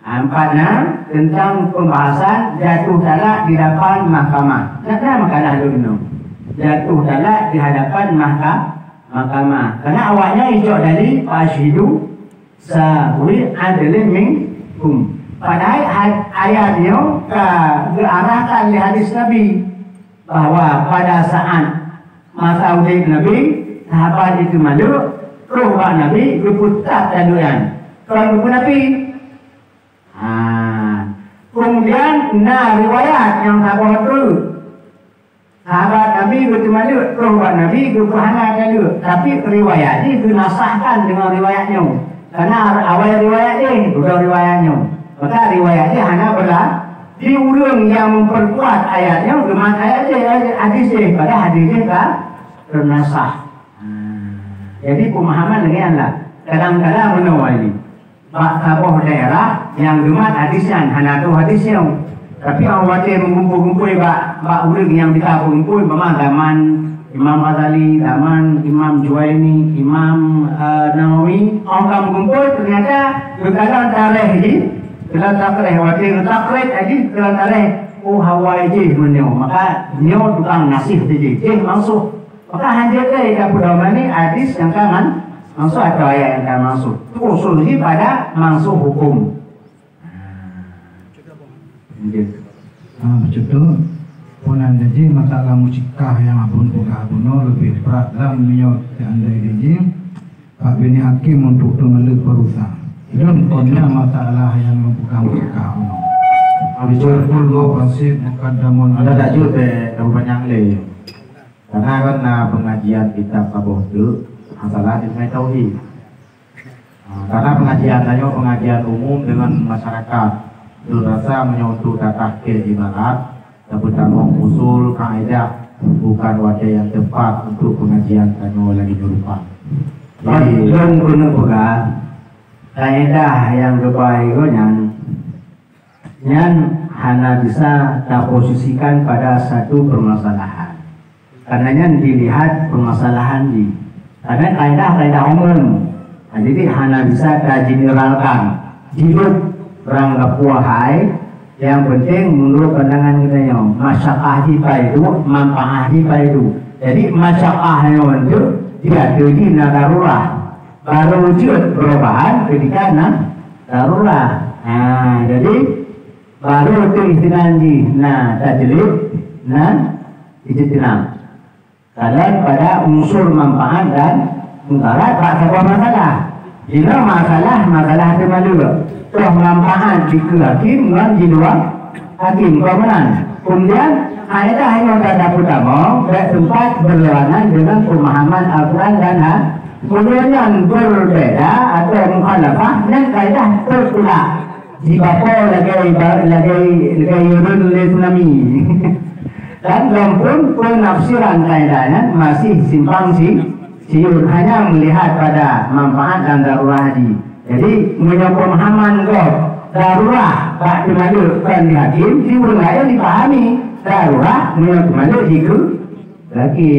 Empatnya tentang pembahasan jatuh talak di hadapan mahkamah. Kenapa makalah dulu? Jatuh talak di hadapan mahkamah. Karena awalnya hijau dari pashidu zawi adlin minkum. Padahal ayatnya diarahkan di hadis Nabi bahwa pada saat masa udah Nabi sahabat itu malu roh Nabi diputar daluan kalau Nabi. Kemudian riwayat yang sahabat Nabi itu malu roh Nabi diputar dalu, tapi riwayat ini dinasahkan dengan riwayatnya karena awal riwayatnya bukan riwayatnya, maka riwayatnya hanya di urang yang memperkuat ayatnya dengan ayatnya hadisnya, pada hadisnya kan ternasah. Jadi pemahaman dengan kadang-kadang menawali Pak Taboh daerah yang gemat hadisnya, hanya tu hadisnya. Tapi awak dia mengumpul-ngumpul Pak urang yang kita kumpul, memang zaman Imam Ghazali, zaman Imam Juwaini, Imam Nawawi, orang mengumpul ternyata berkaitan tarikh ini. Kalau takrih wakil takrih lagi kalau takrih hawa je menyo, maka nyo tukang nasih je masuk, maka hanjir ke kapudama ni hadis yang kan masuk atau ayat yang kan masuk usulnya pada masuk hukum. Betul tu punan jadi masalah musikah yang abun buka abuno lebih berat dalam nyo andai jadi Pak Bini Hakim untuk memeluk perusahaan. Itu punya masalah yang membuka kau. Bicara dulu prinsip mukaddamun. Ada tak juga banyak le. Karena kan pengajian kitab Taboh itu masalah ilmu tauhid. Karena pengajian tanya pengajian umum dengan masyarakat. Itu rasa menyentuh data ke ibarat, terutama usul kaidah bukan wajah yang tepat untuk pengajian tanya lagi berupa. Jadi yang guna pegang kaidah yang terbaik yang hanya bisa terposisikan pada satu permasalahan. Karenanya dilihat permasalahan di. Karena kaidah umum, jadi hanya bisa tergeneralkan. Hidup beranggap wahai, yang penting menurut pandangan kita masyarakat kita itu, manfaat kita itu. Jadi masyarakat itu dia jadi darurat. Baru wujud perubahan ketika darurat. Jadi baru itu istilah di tajlid ijtinab. Kalian pada unsur manfaat dan mudarat tak sebuah masalah. Jika masalah itu malu. Toh manfaat jika hakim dengan di luar hakim kemenang. Kemudian kaidah yang dapat utama tempat berlawanan dengan pemahaman Al-Quran dan kemudian berbeda atau mukhalafah dan kaidah tertolak. Jika kau lagi tsunami dan lampun penafsiran kaidahnya masih simpang siur hanya melihat pada manfaat dan darurat haji. Jadi punya pemahaman kau darurat tak dimalukan di hakim, siur lain dipahami darurat punya dimalu jika lagi.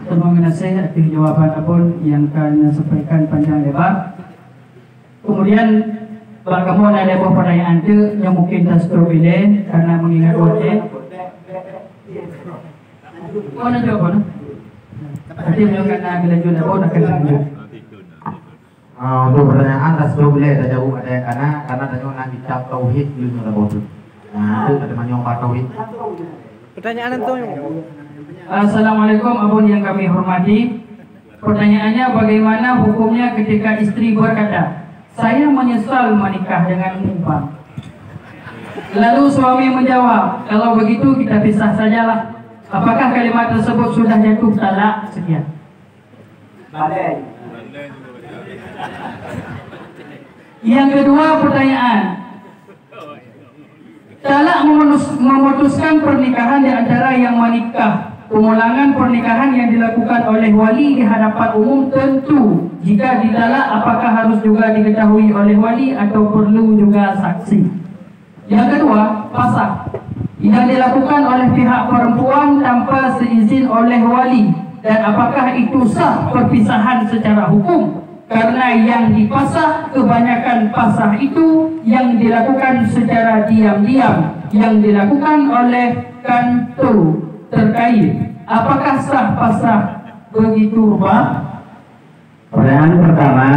Terima kasih atas jawaban apapun yang akan sampaikan panjang lebar. Kemudian kalau kamu ada pertanyaan itu yang mungkin tak terpilih karena mengingat wajib. Oh nanti apa? Nanti beliau kena lanjut apa nak lanjut. Untuk pertanyaan tak boleh tak jauh ada karena tanya nak bicara tauhid dulu nak bodoh. Nah, itu ada manyong tauhid. Pertanyaan itu. Assalamualaikum abun yang kami hormati. Pertanyaannya bagaimana hukumnya ketika istri berkata, saya menyesal menikah dengan Mumpang. Lalu suami menjawab, kalau begitu kita pisah sajalah. Apakah kalimat tersebut sudah jatuh talak? Sekian. Yang kedua pertanyaan, talak memutuskan pernikahan di antara yang menikah. Pemulangan pernikahan yang dilakukan oleh wali di hadapan umum tentu. Jika ditalak, apakah harus juga diketahui oleh wali atau perlu juga saksi? Yang kedua, pasah yang dilakukan oleh pihak perempuan tanpa seizin oleh wali, dan apakah itu sah perpisahan secara hukum? Karena yang dipasah, kebanyakan pasah itu yang dilakukan secara diam-diam, yang dilakukan oleh kantor terkait. Apakah sah pasah begitu, Pak? Pertanyaan pertama,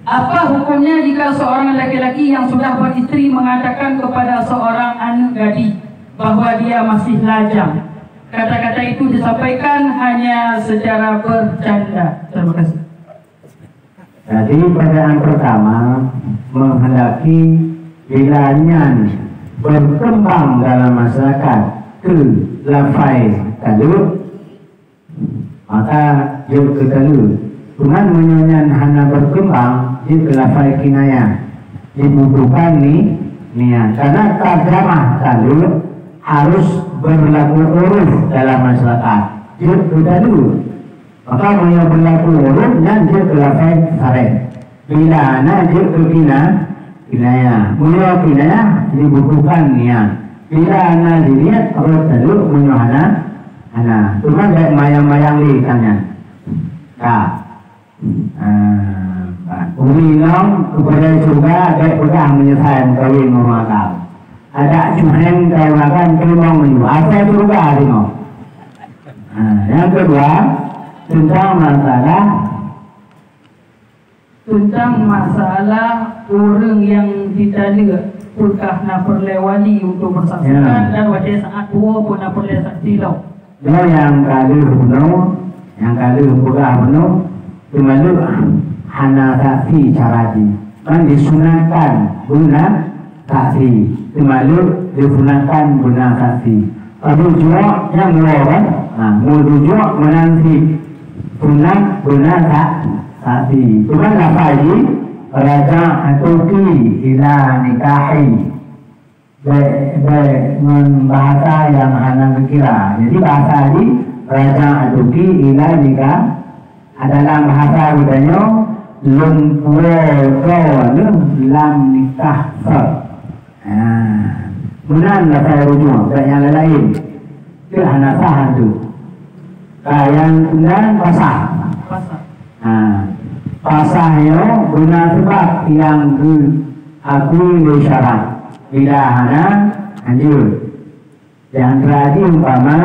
apa hukumnya jika seorang laki-laki yang sudah beristri mengatakan kepada seorang anak gadis bahwa dia masih lajang? Kata-kata itu disampaikan hanya secara bercanda. Terima kasih. Jadi pertanyaan pertama, menghendaki bilanya berkembang dalam masyarakat ke lafai talu, maka dia ke talu. Dengan menyanyian hana berkembang, dia ke lafai kinaya. Dibutuhkan niat. Karena terjemah talu harus berlaku uruf dalam masyarakat. Dia ke talu. Maka menyanyian berlaku uruf dan dia ke lafai saret. Bila ana dia ke kinaya, mula kinaya dibutuhkan niat. Bila ana diniat, orang talu menyohana ana. Cuma kayak mayang-mayang li tanya. Kak, umi long kepada juga kayak pegang menyesal kawin memakam. Ada cuheng kayak makan kelimong menyuruh. Apa juga tengok. Yang kedua tentang masalah orang yang ditanda pulkah nak perlewali untuk bersaksikan dan wajah saat tua pun nak perlu saksi tau. Yang kali pulkah penuh cuma lu hana saksi caradi. Kan disunatkan guna saksi. Cuma lu disunatkan guna saksi. Tapi juga yang melawan, mau juga menanti sunat guna saksi. Cuma apa lagi? Raja atuki ila nikahi dengan bahasa yang hana kira. Jadi bahasa ini raja atuki ila nikah adalah bahasa budaya lam nikah sah. Kemudian saya rujuk ke yang lain. Itu hana sah tu. Yang kemudian pasah. Pasahnya guna sebab yang diakui oleh syarat. Bila hana anjur. Yang terjadi umpama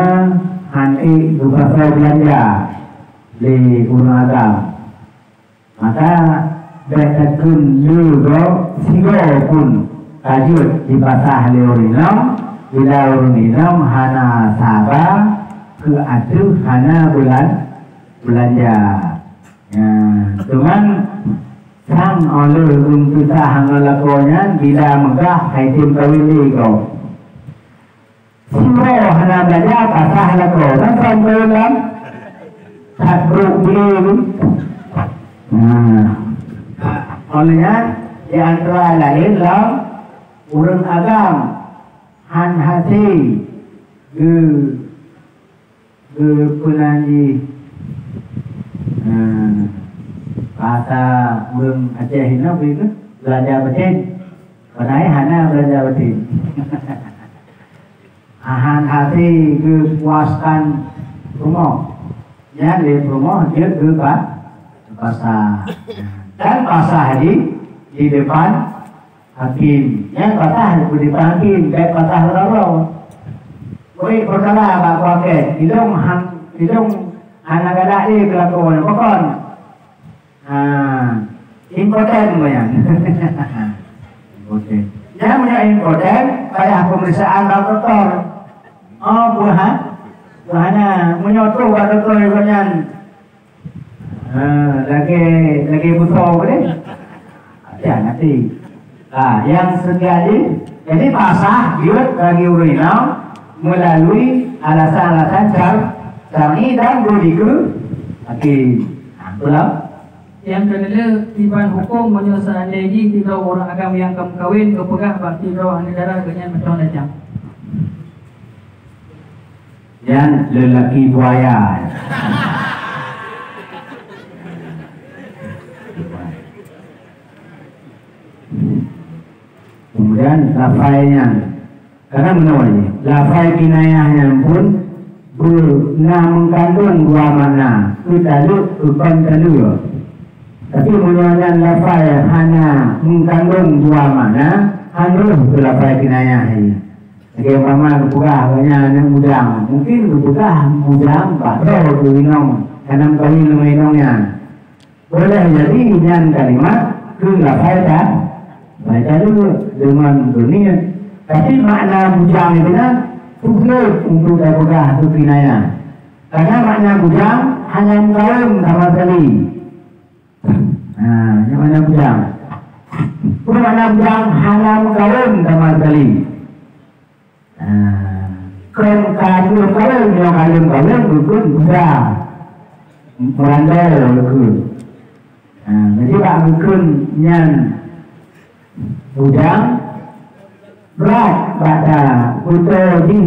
han'i berpasal belanja di gunung agam. Maka berkatun lugo sigo pun kajut di pasah leorinam. Bila leorinam hana sabah ke atuh hana belanja. Cuman sang oleh untuk sahang lakonya bila megah haitim kawili kau. Semua hana belanja pasah lako. Dan sampai tak berubah. Olehnya di antara lain lah orang agam han hati ke penanji bahasa orang Aceh ini begitu belajar batin. Padahal hana belajar batin. Han hati ke puaskan rumah. Ya di rumah dia ke pasar. Dan pasar di depan hakim. Yang pasar di depan hakim, kayak pasar raro. Koi perkara bak waket, hidung anak anak ni kelakuan pokon. Impoten moyan. Impoten. Jangan punya impoten kayak pemeriksaan dokter. Oh buahnya menyoto kat dokter kanyan. Lagi butuh boleh. Ya nanti. Yang sekali jadi pasah dia lagi urinal melalui alasan-alasan syar'i dan logika. Okey. Itulah. Yang kedua, tiban hukum menyelesaikan lagi tiga orang agama yang kawin kepegah bakti roh negara dengan macam macam. Yang lelaki buaya. Kemudian lafainya, karena menurut lafai kinayahnya pun mengandung dua makna, kutalu bukan talu. Tapi menurut lafai hanya mengandung dua makna, hanya lafai kinayah ini. Jadi umpama kepegah banyak mudang, mungkin kepegah mudang bakal minum karena kami minumnya. Boleh jadi yang kalimat ke lafai tak. Baca dulu dengan dunia. Tapi makna bujang itu kan sulit untuk dipegah itu kinayah. Karena makna bujang hanya mengkawin sama sekali. Yang mana bujang? Makna bujang hanya mengkawin sama sekali. Kalau kawin yang kawin bukan bujang. Merandai bukan. Jadi pak bukan yang bujang berat pada putra di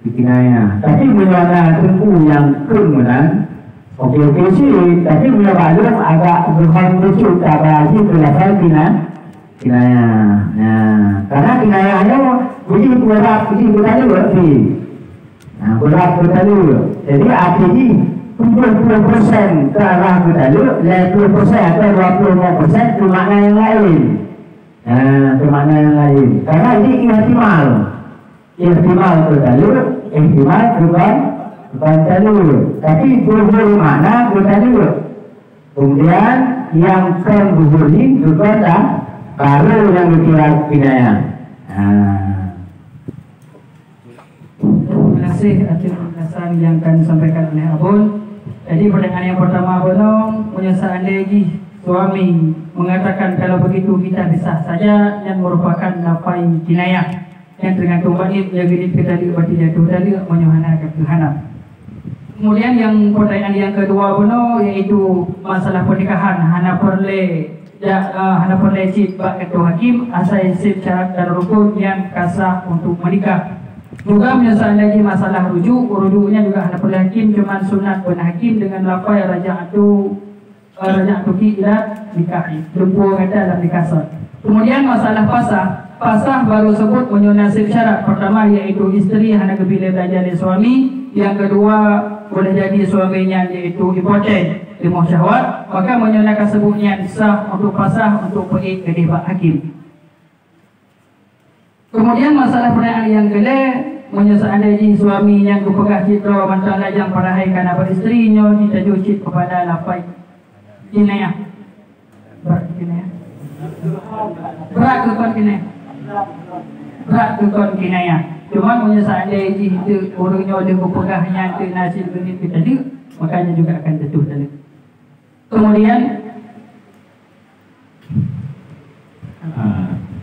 kinayah. Tapi menyolah tengku yang kemudian okey sih. Tapi menyolah agak berkonflik pada si kelakar kinayah. Karena kinayahnya begitu berat berarti. Berat berarti. Jadi artinya 70% ke arah bertalu, 20% atau 25% ke makna yang lain. Ke makna yang lain. Karena ini ihtimal. Ihtimal bertalu, ihtimal bukan talu. Tapi dua makna bertalu. Kemudian yang kan ini bukan tak baru yang dikira kinayah. Terima kasih atas penjelasan yang akan disampaikan oleh Abun. Jadi pertanyaan yang pertama Abun, penyesalan lagi suami mengatakan kalau begitu kita disah saja yang merupakan lafai kinayah yang tergantung baik yang gini kita berarti jatuh tadi menyuhana ketuhanan. Kemudian yang pertanyaan yang kedua Abun yaitu masalah pernikahan hana perle cip ketua hakim asal sip syarat dan rukun yang kasah untuk menikah. Juga menyelesaikan lagi masalah rujuknya juga hanya perlu hakim cuma sunat pun hakim dengan lafai raja'atu ila nikahi. Lumpur kata dalam nikah. Kemudian masalah pasah baru sebut menyunasib syarat. Pertama iaitu isteri hanya kepilih belajar dari suami. Yang kedua boleh jadi suaminya iaitu impoten limau syahwat. Maka menyunahkan sebutnya sah untuk pasah untuk pergi ke debat hakim. Kemudian masalah pertanyaan yang kedua menyelesaikan lagi suami yang kepegah citra mantan lajang parahai karena beristrinya ditajuk kepada lafai kinayah. Berat kinayah. Berat kekon kinayah. Cuma menyelesaikan lagi itu orangnya ada kepegahnya itu nasib benih kita dia makanya juga akan jatuh tadi. Kemudian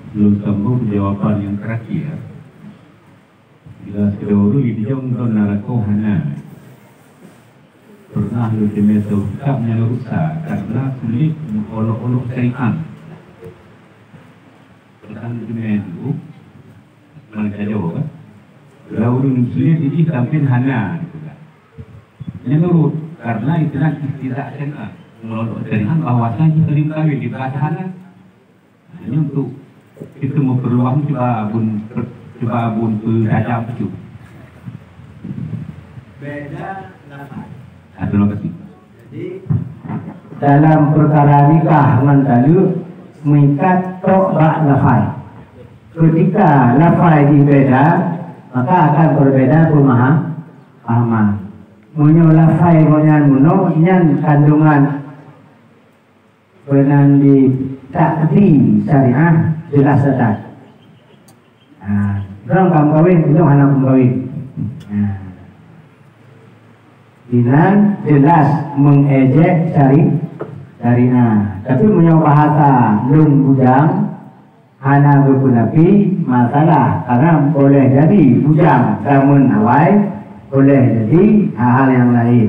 belum sambung jawapan yang terakhir. Bila sedahulu dijawab narako hana pernah lutemeto kapnya rusak karena sulit olok-olok syariat. Pernah lutemeto mereka jawab lalu sulit jadi sampai hana menurut karena itulah istilah syariat menolak syariat bahwasanya sering kali dibahas hana hanya untuk itu memperluang coba abun berada apa tu? Beda lafaz. Terima kasih. Jadi dalam perkara nikah mentalu mengikat tok bak lafaz. Ketika lafaz dibeda maka akan berbeda pemahaman. munyo lafai monyan muno nyan kandungan benan di takdi syariah jelas sedang. Orang kamu kawin itu anak kawin. Dinan jelas mengejek syariah. Tapi punya bahasa lung bujang hana berpunapi masalah karena boleh jadi bujang namun awai boleh jadi hal-hal yang lain.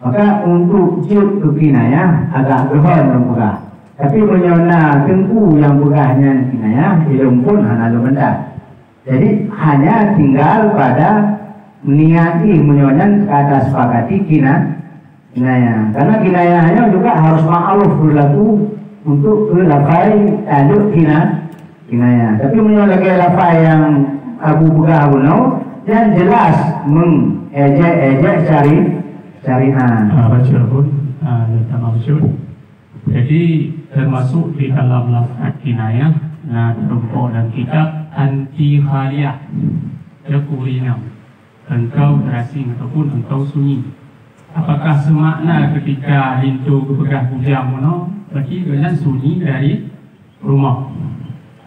Maka untuk ciut kekinayah agak gehon dong pegah. Tapi menyona tengku yang pegahnya kinayah ilmu pun hana lumendak. Jadi hanya tinggal pada niati menyonan kata sepakati kinayah. Karena kinayahnya juga harus ma'aluf berlaku untuk lafai tanduk kinayah. Tapi menyonan lagi lafai yang Abu Bugah Bunau yang jelas mengejek syariah. Baca pun tentang maksud. Jadi termasuk di dalam lafaz kinayah, terdapat dalam kitab anti khaliyah. Kekurinam. Engkau terasing ataupun engkau sunyi. Apakah semakna ketika hindu kepegah bujang mono berarti dengan sunyi dari rumah.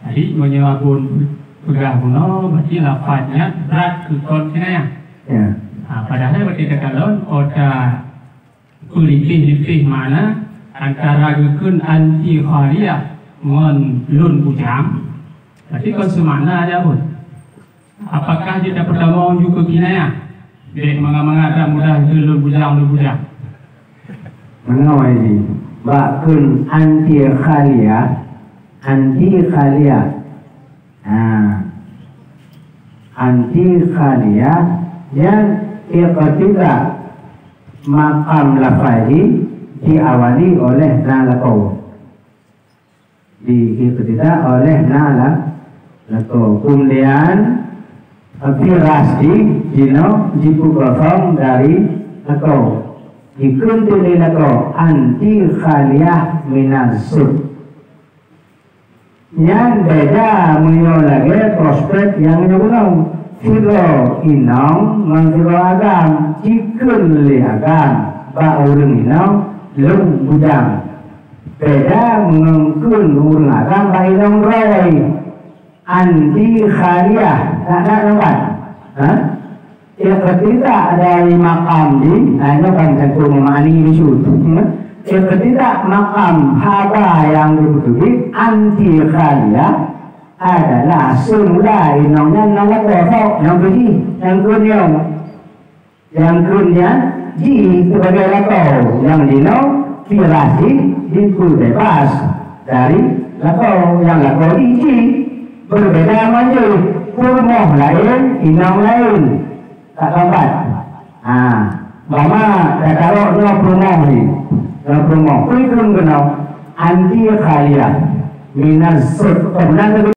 Jadi menyebabkan pegah mono berarti lafaznya berat ke kinayah. Ya. Padahal berarti kalau oda kulipih-lipih mana antara gekun anti khaliyah ngon lun bujang berarti kon semakna aja pun. Apakah dia pertama juga kinayah? Dek mengada mudah ke lun bujang. Mengawai ini bakun anti khaliyah. Anti khaliyah yang ketika makam lafadi diawali oleh nalakau. Ketika oleh nalakau. Kemudian firas jipu kosong dari lakau. Dikuntuli lakau anti khaliyah minasud. Yang beda menyo lagi prospek yang nyugunau. Firo inong mangfiro agam cikun li agam ba urung inong lung bujang beda mengengkun urung agam ba inong roy anti khaliyah tak nampak ya ketika dari makam di ini kan satu memahami isu ya ketika makam haba yang dibutuhkan anti khaliyah adalah semula inongnya nolak besok yang beri yang kunyah di sebagai lakau yang dino pirasi diku bebas dari lakau yang lakau iji berbeda maju kurmoh lain inong lain tak dapat mama kalau no promoh kuikun kenal anti khaliyah minas kemudian